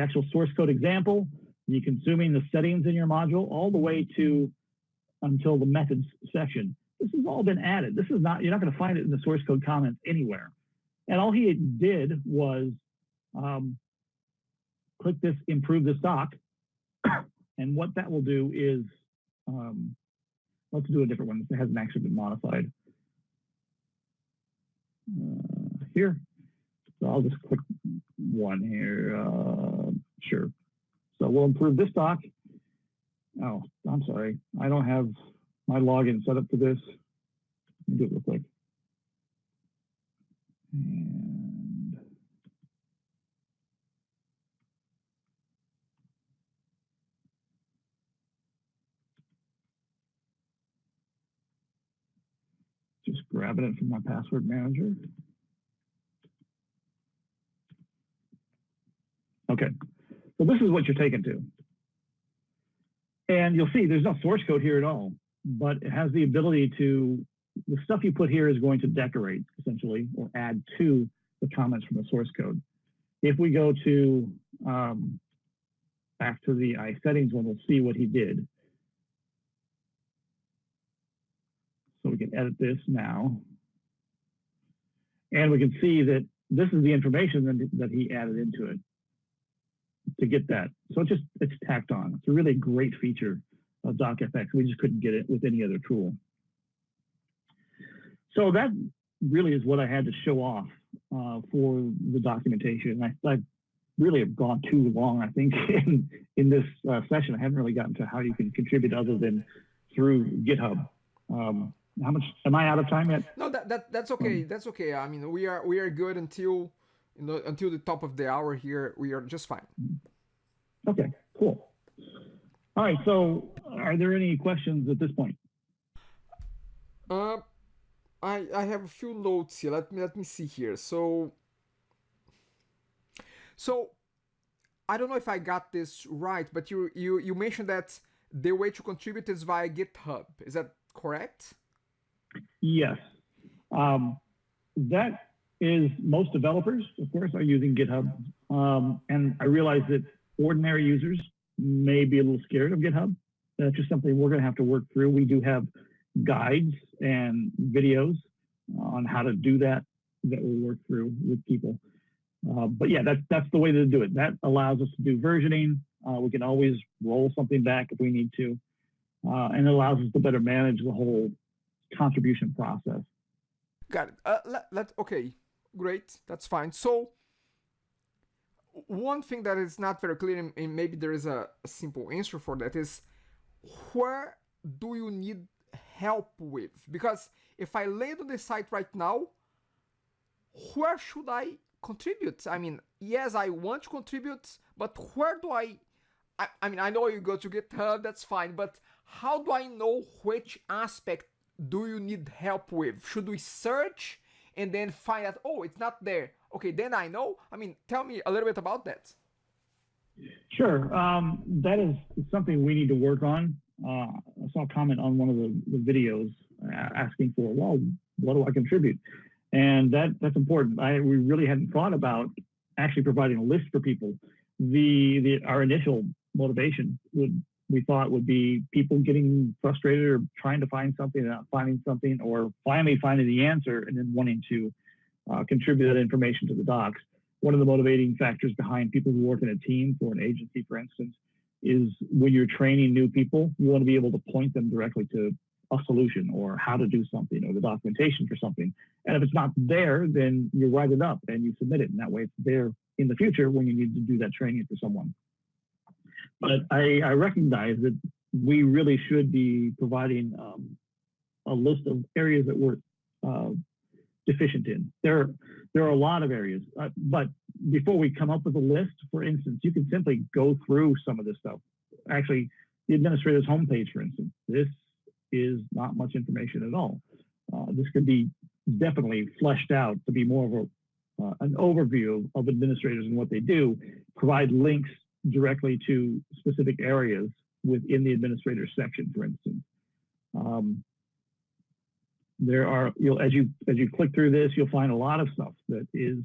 actual source code example, the consuming the settings in your module, all the way to until the methods section. This has all been added. This is not, you're not going to find it in the source code comments anywhere. And all he did was click this, improve this doc. And what that will do is, let's do a different one. It hasn't actually been modified. Here. So I'll just click one here. Sure. So we'll improve this doc. Oh, I'm sorry. I don't have my login set up for this. Let me do it real quick. And just grabbing it from my password manager. Okay, so this is what you're taken to. And you'll see there's no source code here at all, but it has the ability to, the stuff you put here is going to decorate, essentially, or add to the comments from the source code. If we go to, back to the iSettings one, we'll see what he did. So we can edit this now. And we can see that this is the information that he added into it to get that. So it's tacked on. It's a really great feature of DocFX. We just couldn't get it with any other tool. So that really is what I had to show off for the documentation. I really have gone too long, I think, in this session. I haven't really gotten to how you can contribute other than through GitHub. How much am I out of time yet? No, that's okay. That's okay. I mean, we are good until until the top of the hour here. We are just fine. Okay, cool. All right. So, are there any questions at this point? I have a few notes here. Let me see here. So I don't know if I got this right, but you mentioned that the way to contribute is via GitHub. Is that correct? Yes. That is, most developers, of course, are using GitHub. And I realize that ordinary users may be a little scared of GitHub. That's just something we're going to have to work through. We do have guides and videos on how to do that we'll work through with people. But yeah, that's the way to do it. That allows us to do versioning. We can always roll something back if we need to. And it allows us to better manage the whole contribution process. Got it. Okay, great. That's fine. So one thing that is not very clear, and maybe there is a simple answer for that, is where do you need help with? Because if I land on the site right now, where should I contribute? I mean, yes, I want to contribute, but where do I mean, I know you go to GitHub, that's fine, but how do I know which aspect do you need help with? Should we search and then find out, oh, it's not there? Okay, then I know. I mean, tell me a little bit about that. Sure. That is something we need to work on. I saw a comment on one of the videos asking for, well, what do I contribute? And that's important. We really hadn't thought about actually providing a list for people. Our initial motivation we thought would be people getting frustrated or trying to find something and not finding something, or finally finding the answer and then wanting to contribute that information to the docs. One of the motivating factors behind people who work in a team for an agency, for instance, is when you're training new people, you want to be able to point them directly to a solution or how to do something or the documentation for something. And if it's not there, then you write it up and you submit it. And that way it's there in the future when you need to do that training for someone. But I recognize that we really should be providing a list of areas that we're deficient in. There are a lot of areas, but before we come up with a list, for instance, you can simply go through some of this stuff. Actually, the administrator's homepage, for instance, this is not much information at all. This could be definitely fleshed out to be more of an overview of administrators and what they do, provide links directly to specific areas within the administrator section, for instance. There are, as you click through this, you'll find a lot of stuff that is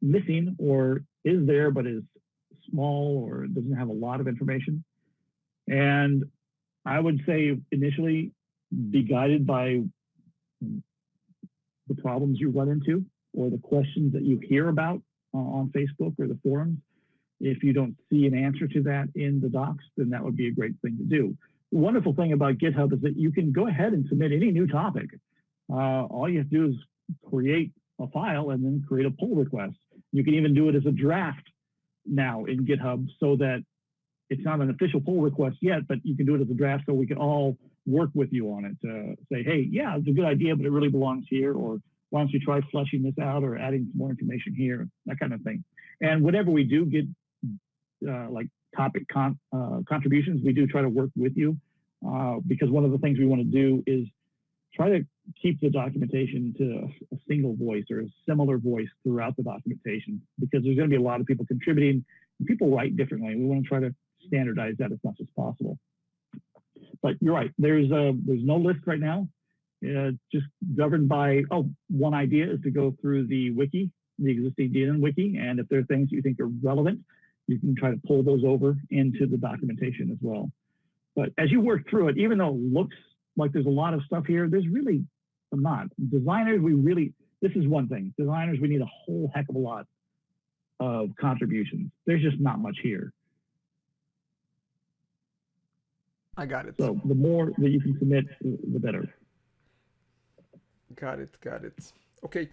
missing or is there but is small or doesn't have a lot of information. And I would say initially be guided by the problems you run into or the questions that you hear about on Facebook or the forums. If you don't see an answer to that in the docs, then that would be a great thing to do. The wonderful thing about GitHub is that you can go ahead and submit any new topic. All you have to do is create a file and then create a pull request. You can even do it as a draft now in GitHub so that it's not an official pull request yet, but you can do it as a draft so we can all work with you on it. Say, hey, yeah, it's a good idea, but it really belongs here, or why don't you try fleshing this out or adding some more information here, that kind of thing. And whenever we do get like topic contributions, we do try to work with you because one of the things we want to do is try to keep the documentation to a single voice or a similar voice throughout the documentation, because there's going to be a lot of people contributing and people write differently. We want to try to standardize that as much as possible. But you're right, there's no list right now. Just governed by, one idea is to go through the wiki, the existing DNN wiki, and if there are things you think are relevant, you can try to pull those over into the documentation as well. But as you work through it, even though it looks like there's a lot of stuff here. There's really not. Designers, this is one thing. Designers, we need a whole heck of a lot of contributions. There's just not much here. I got it. So the more that you can submit, the better. Got it. Okay.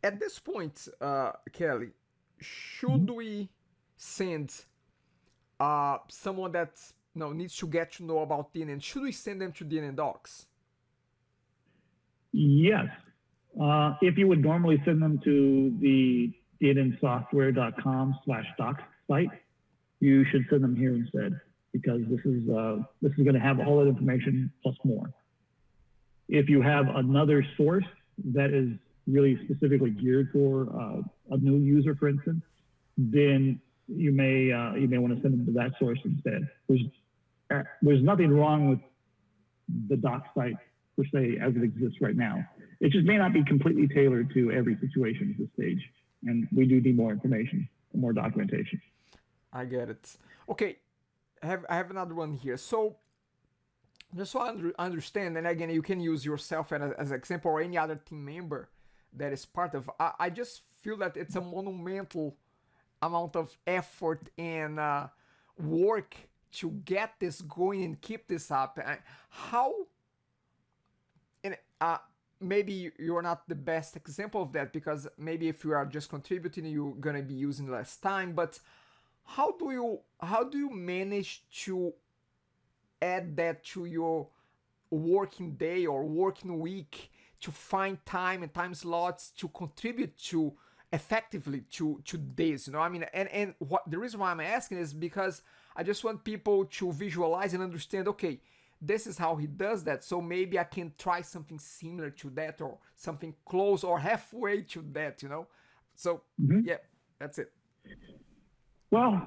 At this point, Kelly, should we send someone that needs to get to know about DNN? Should we send them to DNN Docs? Yes. If you would normally send them to the dnnsoftware.com/docs site, you should send them here instead, because this is going to have all that information plus more. If you have another source that is really specifically geared for a new user, for instance, then you may want to send them to that source instead. There's nothing wrong with the doc site per se as it exists right now. It just may not be completely tailored to every situation at this stage, and we do need more information, more documentation. I get it. Okay, I have another one here. So just so I understand, and again, you can use yourself as an example or any other team member that is part of. I just feel that it's a monumental amount of effort and work to get this going and keep this up. How? And maybe you're not the best example of that, because maybe if you are just contributing, you're gonna be using less time. But how do you manage to add that to your working day or working week, to find time and time slots to contribute to effectively to this? I mean, and what the reason why I'm asking is because I just want people to visualize and understand, okay, this is how he does that, so maybe I can try something similar to that, or something close or halfway to that, So yeah, that's it. Well,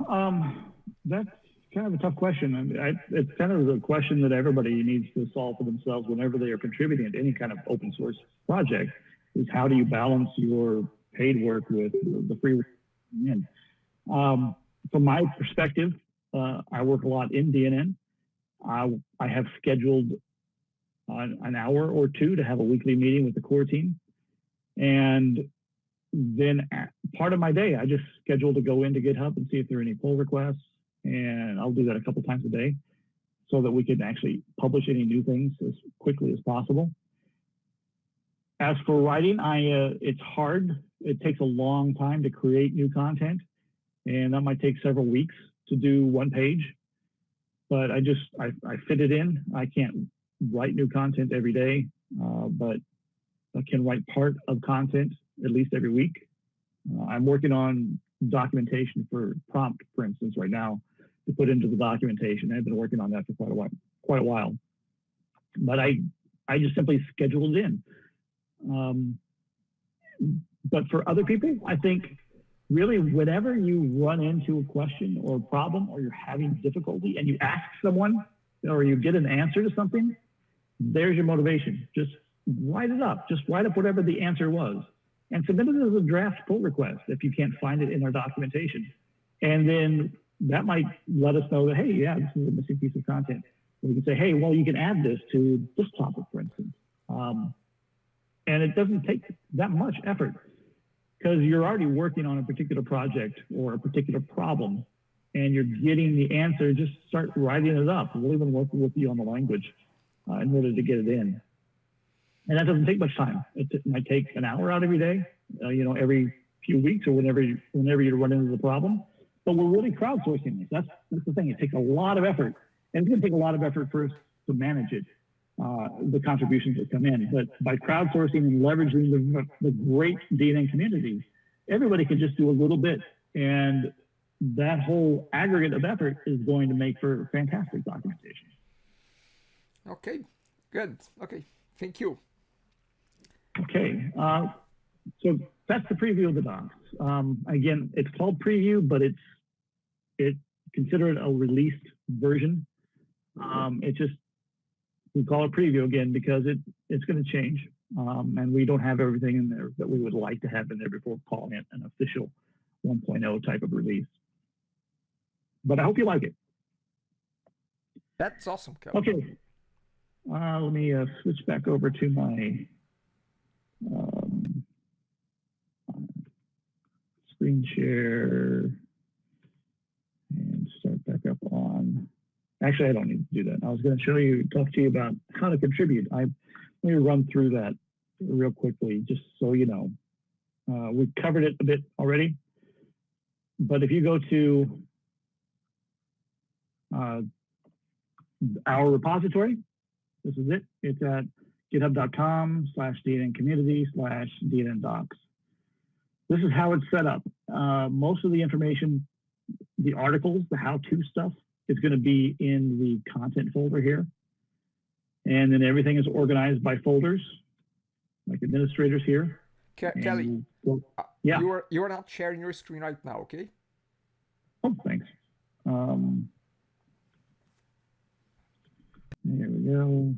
that's kind of a tough question. It's kind of the question that everybody needs to solve for themselves whenever they are contributing to any kind of open source project, is how do you balance your paid work with the free work? From my perspective, I work a lot in DNN. I have scheduled an hour or two to have a weekly meeting with the core team. And then part of my day, I just schedule to go into GitHub and see if there are any pull requests. And I'll do that a couple times a day so that we can actually publish any new things as quickly as possible. As for writing, it's hard. It takes a long time to create new content, and that might take several weeks to do one page. But I fit it in. I can't write new content every day, but I can write part of content at least every week. I'm working on documentation for prompt, for instance, right now, to put into the documentation. I've been working on that for quite a while. But I just simply schedule it in. But for other people, I think really whenever you run into a question or a problem, or you're having difficulty and you ask someone, or you get an answer to something, there's your motivation. Just write it up. Just write up whatever the answer was and submit it as a draft pull request if you can't find it in our documentation. And then that might let us know that, hey, yeah, this is a missing piece of content. And we can say, hey, well, you can add this to this topic, for instance. And it doesn't take that much effort, because you're already working on a particular project or a particular problem, and you're getting the answer. Just start writing it up. We'll even work with you on the language in order to get it in. And that doesn't take much time. It might take an hour out every day, every few weeks, or whenever you run into the problem. But we're really crowdsourcing this. That's the thing. It takes a lot of effort, and it's going to take a lot of effort for us to manage it, the contributions that come in. But by crowdsourcing and leveraging the great DNN community, everybody can just do a little bit, and that whole aggregate of effort is going to make for fantastic documentation. Okay, good. Okay, thank you. Okay, so that's the preview of the docs. Again, it's called preview, but consider it a released version. We call it preview again because it's going to change, and we don't have everything in there that we would like to have in there before calling it an official 1.0 type of release. But I hope you like it. That's awesome, Kelly. Okay. Let me switch back over to my screen share and start back up on. Actually, I don't need to do that. I was going to talk to you about how to contribute. Let me run through that real quickly, just so you know. We've covered it a bit already, but if you go to our repository, this is it. It's at github.com/DNN Docs. This is how it's set up. Most of the information, the articles, the how-to stuff, is going to be in the content folder here. And then everything is organized by folders, like administrators here. Kelly, yeah. You are not sharing your screen right now, okay? Oh, thanks. There we go.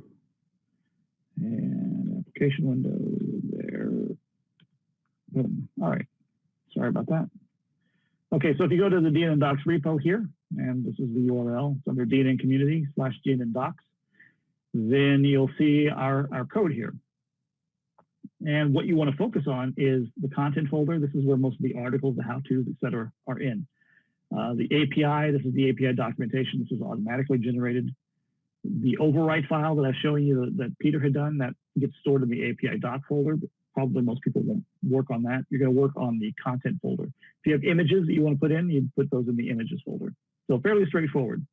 And application window there. Boom. All right. Sorry about that. Okay, so if you go to the DNN Docs repo here, and this is the URL, it's under DNN Community/DNN Docs, then you'll see our code here. And what you want to focus on is the content folder. This is where most of the articles, the how-tos, et cetera, are in. The API, this is the API documentation. This is automatically generated. The overwrite file that I was showing you that Peter had done, that gets stored in the API doc folder, but probably most people won't work on that. You're going to work on the content folder. If you have images that you want to put in, you put those in the images folder. So fairly straightforward.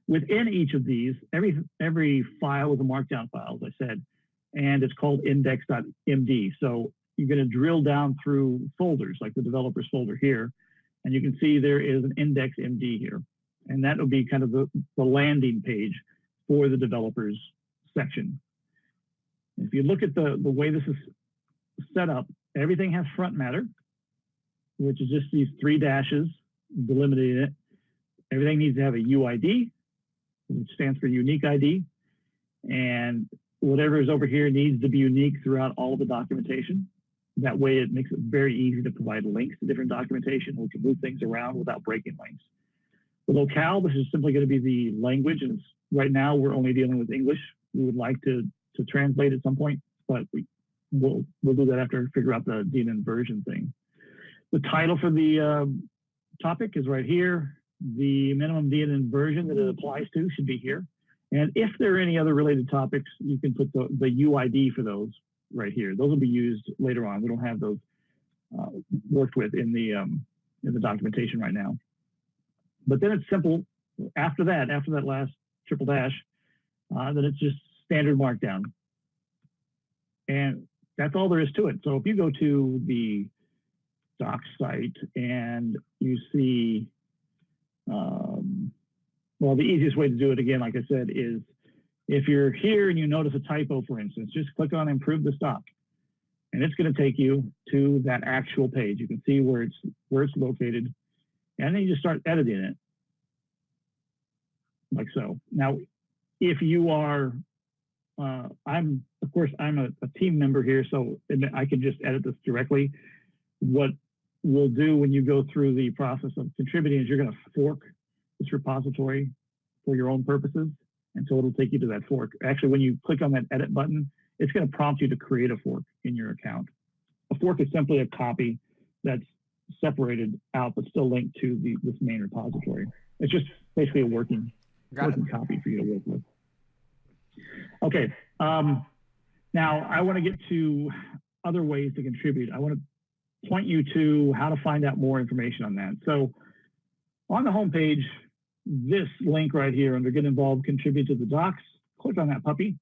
Within each of these, every file is a markdown file, as I said, and it's called index.md. So you're going to drill down through folders, like the developers folder here, and you can see there is an index.md here. And that will be kind of the landing page for the developers section. If you look at the way this is set up, everything has front matter, which is just these 3 dashes delimiting it. Everything needs to have a UID, which stands for unique ID. And whatever is over here needs to be unique throughout all of the documentation. That way it makes it very easy to provide links to different documentation. We can move things around without breaking links. The locale, this is simply going to be the language, and right now we're only dealing with English. We would like to translate at some point, but we'll do that after we figure out the DNN version thing. The title for the topic is right here. The minimum DNN version that it applies to should be here. And if there are any other related topics, you can put the UID for those right here. Those will be used later on. We don't have those worked with in the documentation right now. But then it's simple. After that last triple dash, then it's just standard markdown. And that's all there is to it. So if you go to the docs site and you see, well, the easiest way to do it, again, like I said, is if you're here and you notice a typo, for instance, just click on improve this doc. And it's going to take you to that actual page. You can see where it's located. And then you just start editing it, like so. Now, if you are, I'm a team member here, so I can just edit this directly. What we'll do when you go through the process of contributing is you're going to fork this repository for your own purposes, and so it'll take you to that fork. Actually, when you click on that edit button, it's going to prompt you to create a fork in your account. A fork is simply a copy that's separated out but still linked to this main repository. It's just basically a working copy for you to work with. Okay, now I want to get to other ways to contribute. I want to point you to how to find out more information on that. So on the homepage, this link right here under Get Involved, Contribute to the Docs, click on that puppy,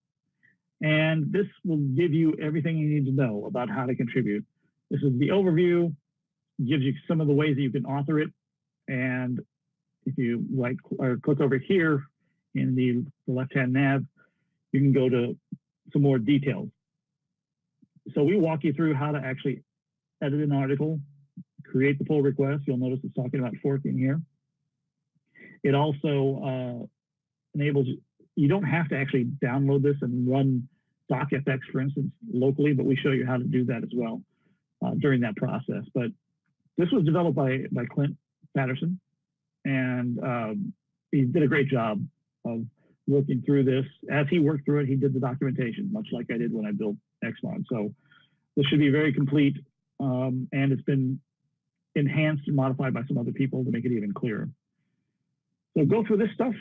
and this will give you everything you need to know about how to contribute. This is the overview, gives you some of the ways that you can author it, and if you click over here in the left-hand nav, you can go to some more details. So we walk you through how to actually edit an article, create the pull request. You'll notice it's talking about forking here. It also enables, you don't have to actually download this and run DocFX, for instance, locally, but we show you how to do that as well during that process. But this was developed by Clint Patterson, and he did a great job of working through this. As he worked through it, he did the documentation, much like I did when I built Xmod. So this should be very complete, and it's been enhanced and modified by some other people to make it even clearer. So go through this stuff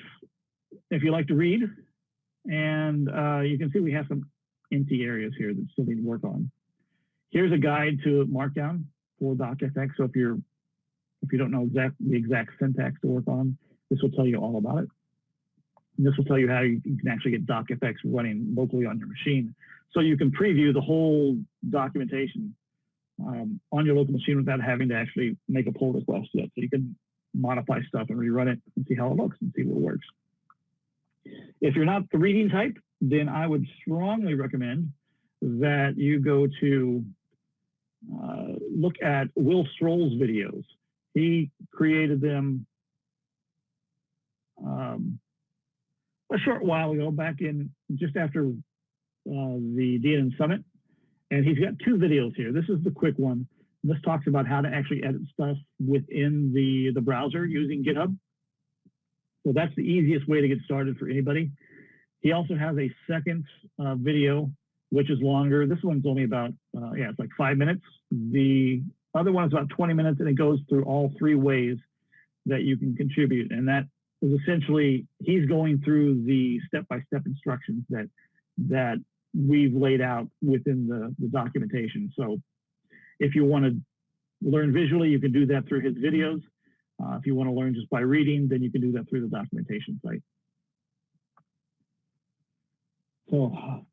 if you like to read, and you can see we have some empty areas here that still need to work on. Here's a guide to Markdown for DocFX. So if you don't know the exact syntax to work on, this will tell you all about it. And this will tell you how you can actually get DocFX running locally on your machine. So you can preview the whole documentation on your local machine without having to actually make a pull request yet. So you can modify stuff and rerun it and see how it looks and see what works. If you're not the reading type, then I would strongly recommend that you go to look at Will Strohl's videos. He created them a short while ago, back in just after the DNN Summit. And he's got two videos here. This is the quick one. This talks about how to actually edit stuff within the browser using GitHub. So that's the easiest way to get started for anybody. He also has a second video, which is longer. This one's only about, it's like 5 minutes. The other one is about 20 minutes, and it goes through all three ways that you can contribute. And that is essentially, he's going through the step-by-step instructions that we've laid out within the documentation. So if you want to learn visually, you can do that through his videos. If you want to learn just by reading, then you can do that through the documentation site. So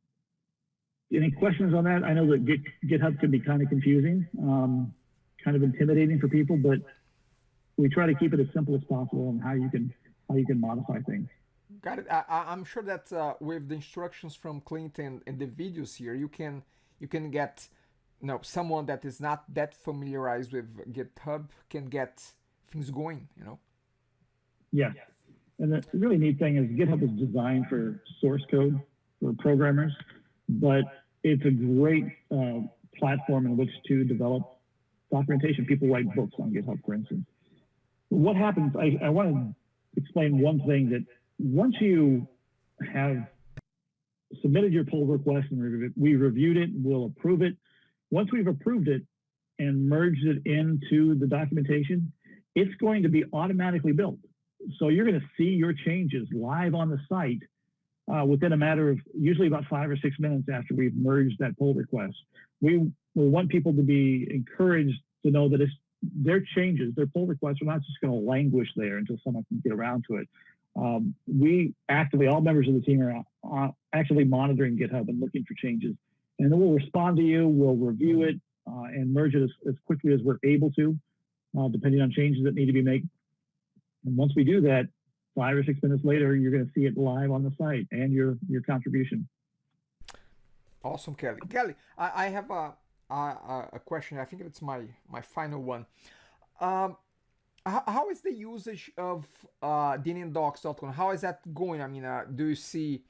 any questions on that? I know that GitHub can be kind of confusing, kind of intimidating for people, but we try to keep it as simple as possible on how you can modify things. Got it. I'm sure that with the instructions from Clinton and the videos here, you can get, someone that is not that familiarized with GitHub can get things going, Yes. And the really neat thing is GitHub is designed for source code for programmers, but it's a great platform in which to develop documentation. People write books on GitHub, for instance. What happens, I want to explain one thing, that once you have submitted your pull request and we reviewed it, we'll approve it. Once we've approved it and merged it into the documentation, it's going to be automatically built. So you're going to see your changes live on the site within a matter of usually about 5 or 6 minutes after we've merged that pull request. We want people to be encouraged to know that it's their changes, their pull requests are not just going to languish there until someone can get around to it. We actively, all members of the team are actively monitoring GitHub and looking for changes. And then we'll respond to you, we'll review it and merge it as quickly as we're able to, depending on changes that need to be made. And once we do that, 5 or 6 minutes later, you're going to see it live on the site and your contribution. Awesome, Kelly. Kelly, I have a question. I think it's my final one. How is the usage of DNNDocs.com? How is that going? I mean, do you see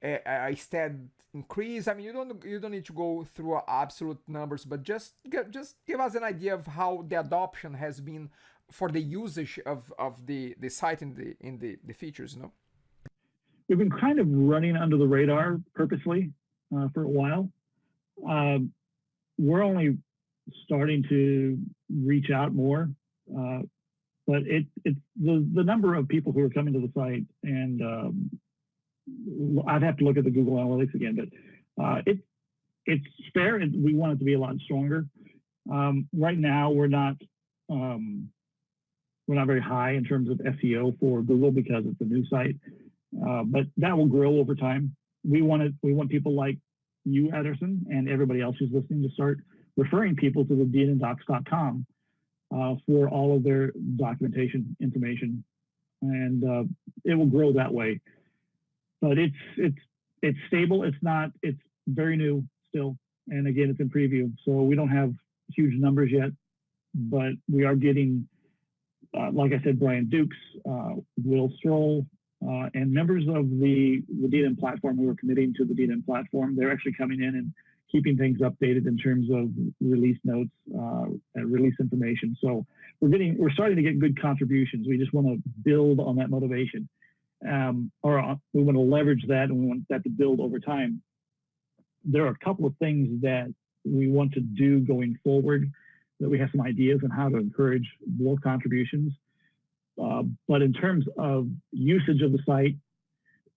a steady increase? I mean, you don't need to go through absolute numbers, but just give us an idea of how the adoption has been for the usage of the site and the features. We've been kind of running under the radar purposely for a while. We're only starting to reach out more, but the number of people who are coming to the site, and I'd have to look at the Google Analytics again, but it's fair, and we want it to be a lot stronger. Right now, we're not very high in terms of SEO for Google because it's a new site, but that will grow over time. We want people like you, Ederson, and everybody else who's listening to start referring people to the DNNDocs.com for all of their documentation information, and it will grow that way. But it's stable. It's very new still, and again, it's in preview, so we don't have huge numbers yet, but we are getting, like I said, Brian Dukes, Will Strohl, and members of the DNN platform who are committing to the DNN platform. They're actually coming in and keeping things updated in terms of release notes and release information. So we're starting to get good contributions. We just want to build on that motivation. or we want to leverage that, and we want that to build over time. There are a couple of things that we want to do going forward, that we have some ideas on how to encourage more contributions. But in terms of usage of the site,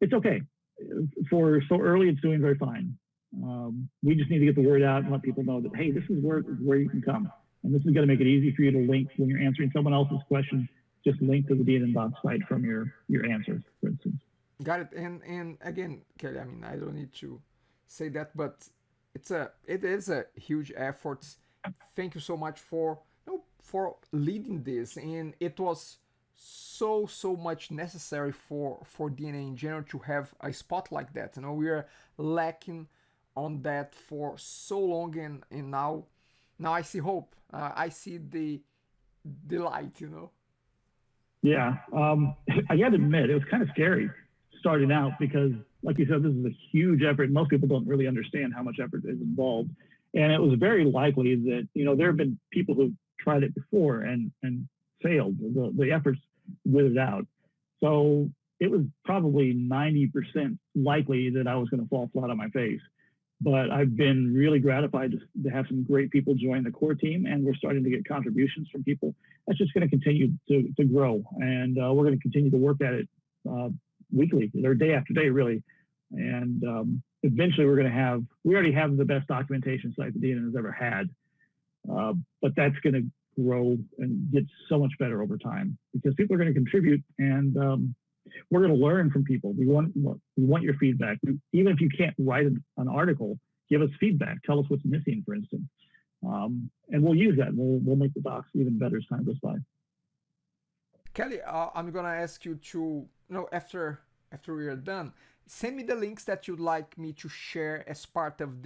it's okay. For so early, it's doing very fine. We just need to get the word out and let people know that, hey, this is where you can come. And this is going to make it easy for you to link when you're answering someone else's question. Just link to the DNN Docs site from your answer, for instance. Got it. And again, Kelly, I mean, I don't need to say that, but it is a huge effort. Thank you so much for leading this, and it was so much necessary for DNN in general to have a spot like that. We are lacking on that for so long, and now I see hope. I see the light. Yeah, I got to admit, it was kind of scary starting out because, like you said, this is a huge effort. Most people don't really understand how much effort is involved. And it was very likely that, there have been people who've tried it before and failed. The efforts withered out. So it was probably 90% likely that I was going to fall flat on my face. But I've been really gratified to have some great people join the core team, and we're starting to get contributions from people. That's just going to continue to grow, and we're going to continue to work at it weekly, or day after day, really. And eventually we already have the best documentation site the DNN has ever had, but that's going to grow and get so much better over time because people are going to contribute, and we're going to learn from people. We want your feedback. Even if you can't write an article, give us feedback. Tell us what's missing, for instance. And we'll use that. We'll make the docs even better as time goes by. Kelly, I'm going to ask you to, after we are done, send me the links that you'd like me to share as part of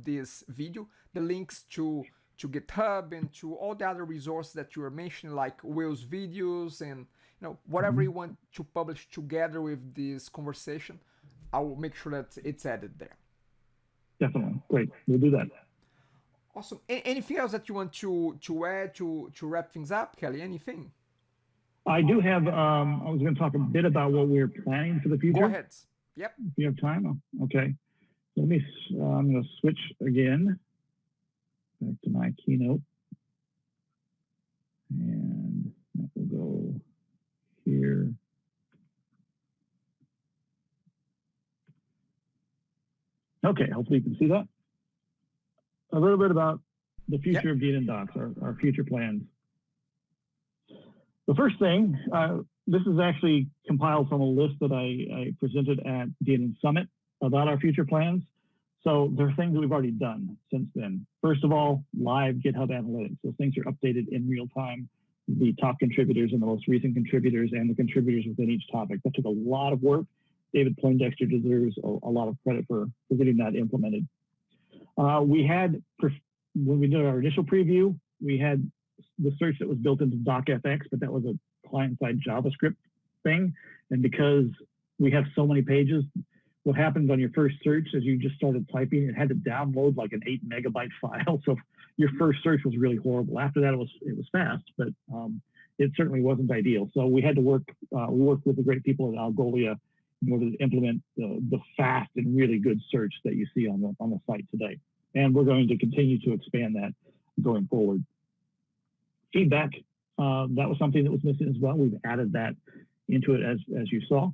this video. The links to GitHub and to all the other resources that you were mentioning, like Will's videos and whatever you want to publish together with this conversation. I will make sure that it's added there. Definitely. Great. We'll do that. Awesome. Anything else that you want to add to wrap things up, Kelly? Anything? I do have, I was going to talk a bit about what we're planning for the future. Go ahead. Yep. If you have time. Okay. I'm going to switch again back to my keynote. And that will go here. Okay, hopefully you can see that. A little bit about the future of DNN Docs, our future plans. The first thing, this is actually compiled from a list that I presented at DNN Summit about our future plans. So there are things that we've already done since then. First of all, live GitHub Analytics. Those things are updated in real time. The top contributors and the most recent contributors and the contributors within each topic. That took a lot of work. David Poindexter deserves a lot of credit for getting that implemented. We had, when we did our initial preview, we had the search that was built into DocFX, but that was a client-side JavaScript thing. And because we have so many pages, what happens on your first search as you just started typing, it had to download like an 8 megabyte file. So your first search was really horrible. After that, it was fast, but it certainly wasn't ideal. So we had to work, we worked with the great people at Algolia in order to implement the fast and really good search that you see on the site today. And we're going to continue to expand that going forward. Feedback, that was something that was missing as well. We've added that into it as you saw.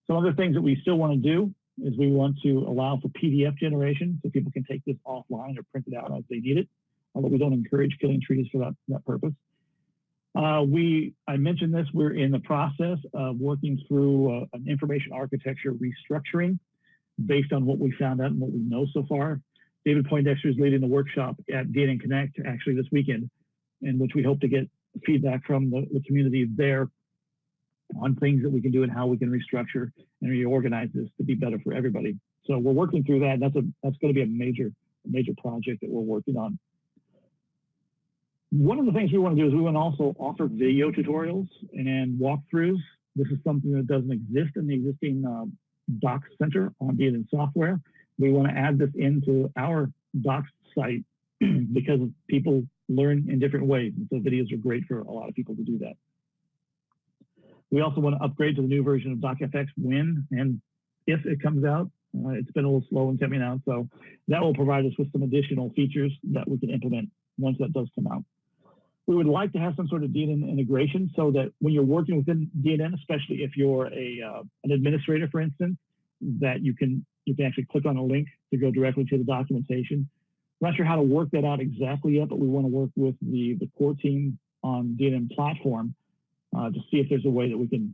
Some other things that we still want to do is we want to allow for PDF generation so people can take this offline or print it out as they need it, although we don't encourage killing trees for that purpose. I mentioned this, we're in the process of working through an information architecture restructuring based on what we found out and what we know so far. David Poindexter is leading the workshop at DNN Connect actually this weekend, in which we hope to get feedback from the community there on things that we can do and how we can restructure and reorganize this to be better for everybody. So we're working through that. That's going to be a major project that we're working on. One of the things we want to do is we want to also offer video tutorials and walkthroughs. This is something that doesn't exist in the existing Docs Center on DNN software. We want to add this into our Docs site because people learn in different ways. And so videos are great for a lot of people to do that. We also want to upgrade to the new version of DocFX when and if it comes out. It's been a little slow in coming out, so that will provide us with some additional features that we can implement once that does come out. We would like to have some sort of DNN integration so that when you're working within DNN, especially if you're an administrator, for instance, that you can actually click on a link to go directly to the documentation. I'm not sure how to work that out exactly yet, but we want to work with the core team on DNN platform to see if there's a way that we can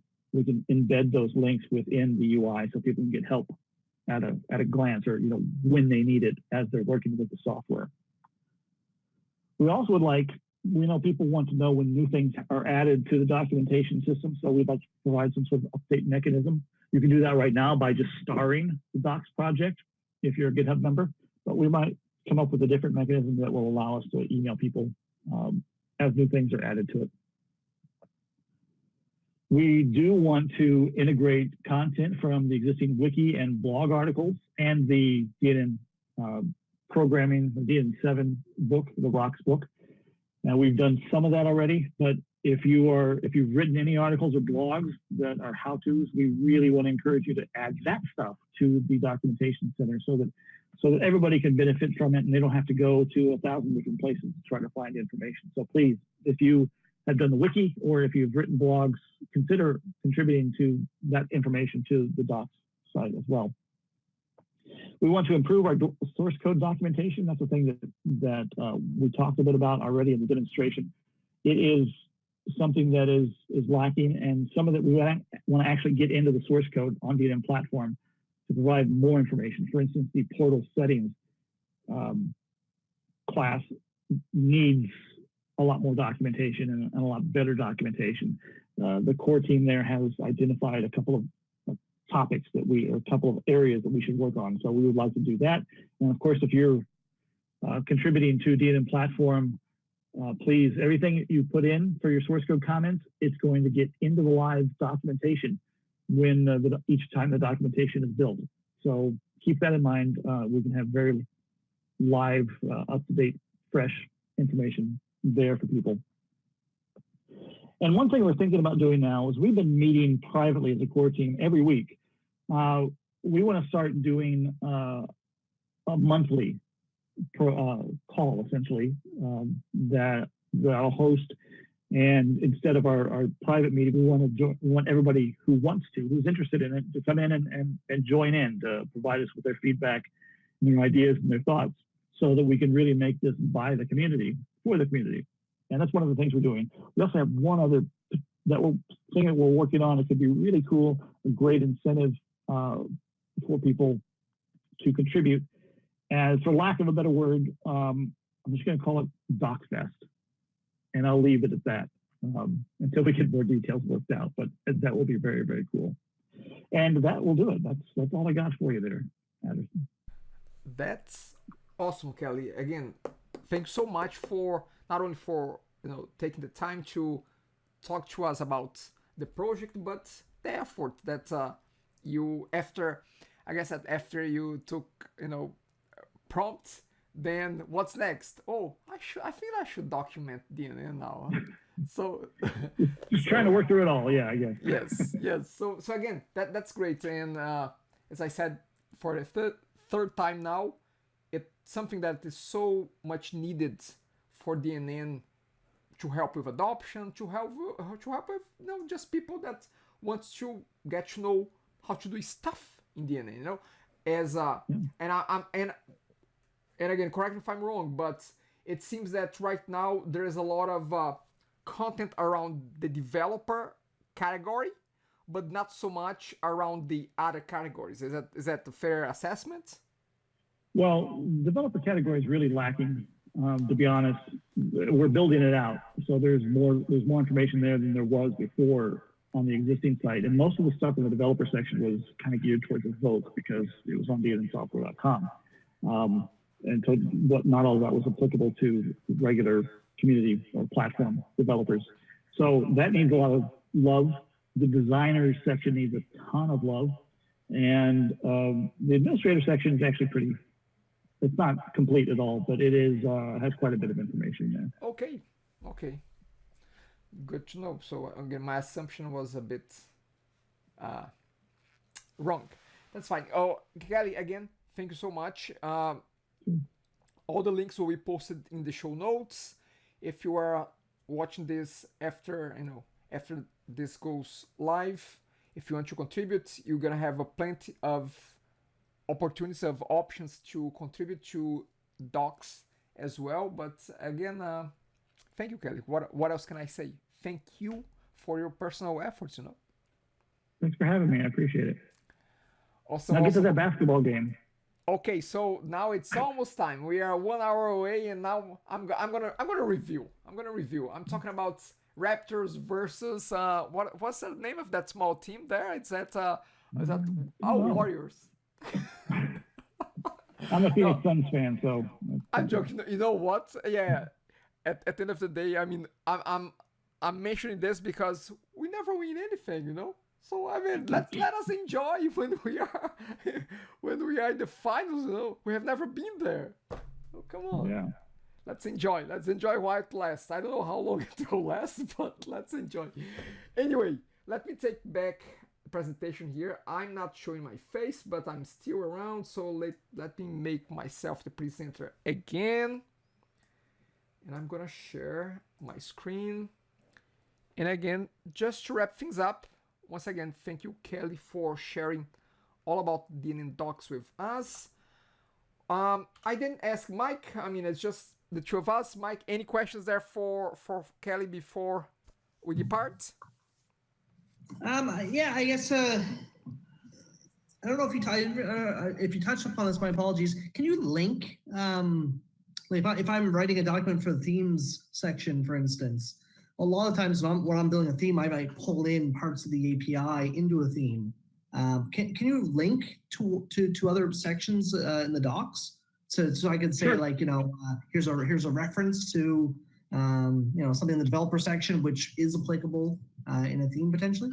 embed those links within the UI so people can get help at a glance, or when they need it as they're working with the software. We also would like, we know people want to know when new things are added to the documentation system, so we'd like to provide some sort of update mechanism. You can do that right now by just starring the Docs project if you're a GitHub member, but we might come up with a different mechanism that will allow us to email people as new things are added to it. We do want to integrate content from the existing wiki and blog articles and the DNN programming, the DNN 7 book, the Rocks book. Now we've done some of that already, but if you've written any articles or blogs that are how-tos, we really want to encourage you to add that stuff to the documentation center so that everybody can benefit from it and they don't have to go to 1,000 different places to try to find information. So please, if you have done the wiki or if you've written blogs, consider contributing to that information to the Docs site as well. We want to improve our source code documentation. That's the thing that we talked a bit about already in the demonstration. It is something that is lacking, and some of it we want to actually get into the source code on the DNN platform to provide more information. For instance, the portal settings class needs a lot more documentation and a lot better documentation. The core team there has identified a couple of topics or a couple of areas that we should work on. So we would like to do that. And of course, if you're contributing to DNN platform, please, everything you put in for your source code comments, it's going to get into the live documentation when each time the documentation is built. So keep that in mind. We can have very live, up-to-date, fresh information there for people. And one thing we're thinking about doing now is we've been meeting privately as a core team every week. We want to start doing a monthly call, essentially, that I'll host. And instead of our private meeting, we want everybody who wants to, who's interested in it, to come in and join in to provide us with their feedback and their ideas and their thoughts so that we can really make this by the community, for the community. And that's one of the things we're doing. We also have one other thing that we're working on. It could be really cool, a great incentive for people to contribute. And for lack of a better word, I'm just going to call it DocFest. And I'll leave it at that until we get more details worked out. But that will be very, very cool. And that will do it. That's all I got for you there, Anderson. That's awesome, Kelly. Again, thanks so much for not only for taking the time to talk to us about the project, but the effort that you after you took prompt, then what's next? Oh, I think I should document DNN now. So just trying to work through it all. Yeah, I guess. Yes. So again, that's great. And as I said, for the third time now, it's something that is so much needed for DNN to help with adoption, to help with just people that wants to get to know how to do stuff in DNN. And again, correct me if I'm wrong, but it seems that right now there is a lot of content around the developer category, but not so much around the other categories. Is that a fair assessment? Well, developer category is really lacking. To be honest, we're building it out, so there's more information there than there was before on the existing site, and most of the stuff in the developer section was kind of geared towards Evoke because it was on DNNsoftware.com. And so not all of that was applicable to regular community or platform developers. So that needs a lot of love. The designers section needs a ton of love. And the administrator section is actually it's not complete at all, but it is has quite a bit of information there. Okay. Good to know. So again, my assumption was a bit wrong. That's fine. Oh, Kelly, again, thank you so much. All the links will be posted in the show notes. If you are watching this after, after this goes live, if you want to contribute, you're gonna have a plenty of opportunities of options to contribute to docs as well. But again, thank you, Kelly. What else can I say? Thank you for your personal efforts. Thanks for having me. I appreciate it. Awesome. Now get to that basketball game. Okay, so now it's almost time. We are 1 hour away, and now I'm gonna review. I'm talking about Raptors versus what's the name of that small team there? Is that Warriors? I'm a Phoenix Suns fan, so I'm joking. You know what? Yeah. At the end of the day, I mean, I'm mentioning this because we never win anything, So I mean, let us enjoy when we are in the finals. We have never been there. Oh, come on. Yeah. Let's enjoy while it lasts. I don't know how long it will last, but let's enjoy. Anyway, let me take back the presentation here. I'm not showing my face, but I'm still around. So let me make myself the presenter again. And I'm gonna share my screen. And again, just to wrap things up, once again, thank you, Kelly, for sharing all about DNN Docs with us. I didn't ask Mike. I mean, it's just the two of us. Mike, any questions there for Kelly before we depart? Yeah, I guess I don't know if you touched upon this. My apologies. Can you link if I'm writing a document for the themes section, for instance? A lot of times when I'm building a theme, I might pull in parts of the API into a theme. Can you link to other sections in the docs so I can say, sure. Here's a reference to something in the developer section which is applicable in a theme potentially?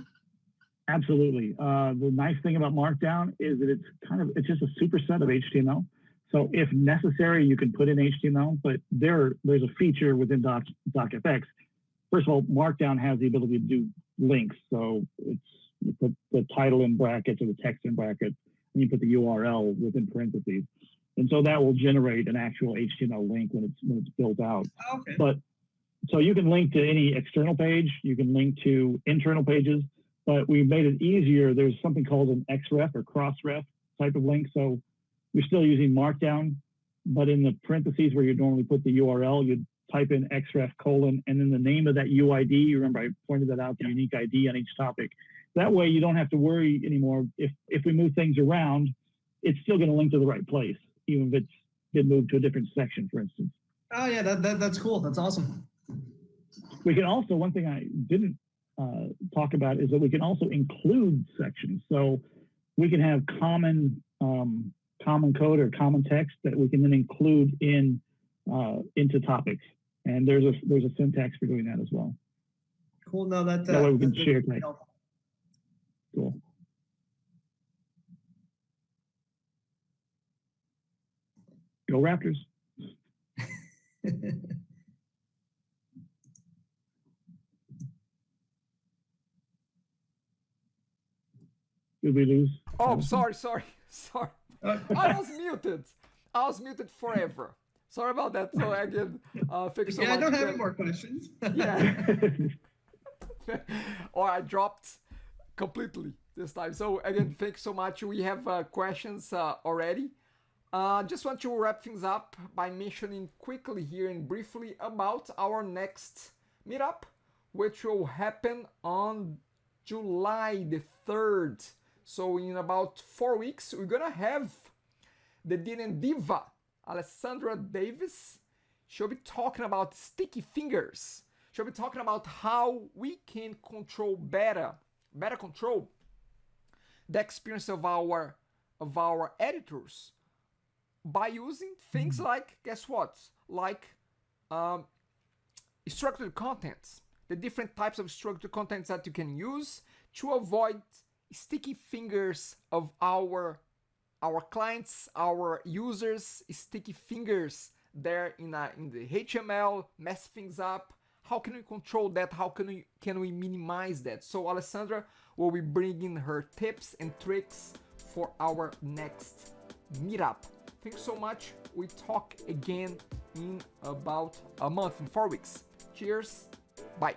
Absolutely. The nice thing about Markdown is that it's just a superset of HTML. So if necessary, you can put in HTML, but there's a feature within DocFX. First of all, Markdown has the ability to do links. So you put the title in brackets or the text in brackets, and you put the URL within parentheses. And so that will generate an actual HTML link when it's built out. Okay. But so you can link to any external page, you can link to internal pages, but we made it easier. There's something called an XREF or cross-ref type of link. So you're still using Markdown, but in the parentheses where you normally put the URL, you'd type in XREF : and then the name of that UID. You remember I pointed that out, the unique ID on each topic. That way you don't have to worry anymore. If we move things around, it's still going to link to the right place, even if it's been moved to a different section, for instance. Oh yeah, that's cool. That's awesome. We can also, one thing I didn't talk about is that we can also include sections. So we can have common code or common text that we can then include into topics. And there's a syntax for doing that as well. Cool. No, that way we can share text. Cool. Go Raptors. Did we lose? Oh, sorry. I was muted forever. Sorry about that. So again, thank you so much. I don't have any more questions. Yeah. Or I dropped completely this time. So again, thanks so much. We have questions already. Just want to wrap things up by mentioning quickly here and briefly about our next meetup, which will happen on July the 3rd. So in about 4 weeks, we're gonna have the DNN Diva, Alessandra Davis. She'll be talking about sticky fingers. She'll be talking about how we can control better control the experience of our editors by using things like, guess what? Like structured contents, the different types of structured contents that you can use to avoid sticky fingers of our clients, our users, sticky fingers there in the HTML, mess things up, how can we control that? How can we minimize that? So Alessandra will be bringing her tips and tricks for our next meetup. Thanks so much. We talk again in about a month, in 4 weeks. Cheers. Bye.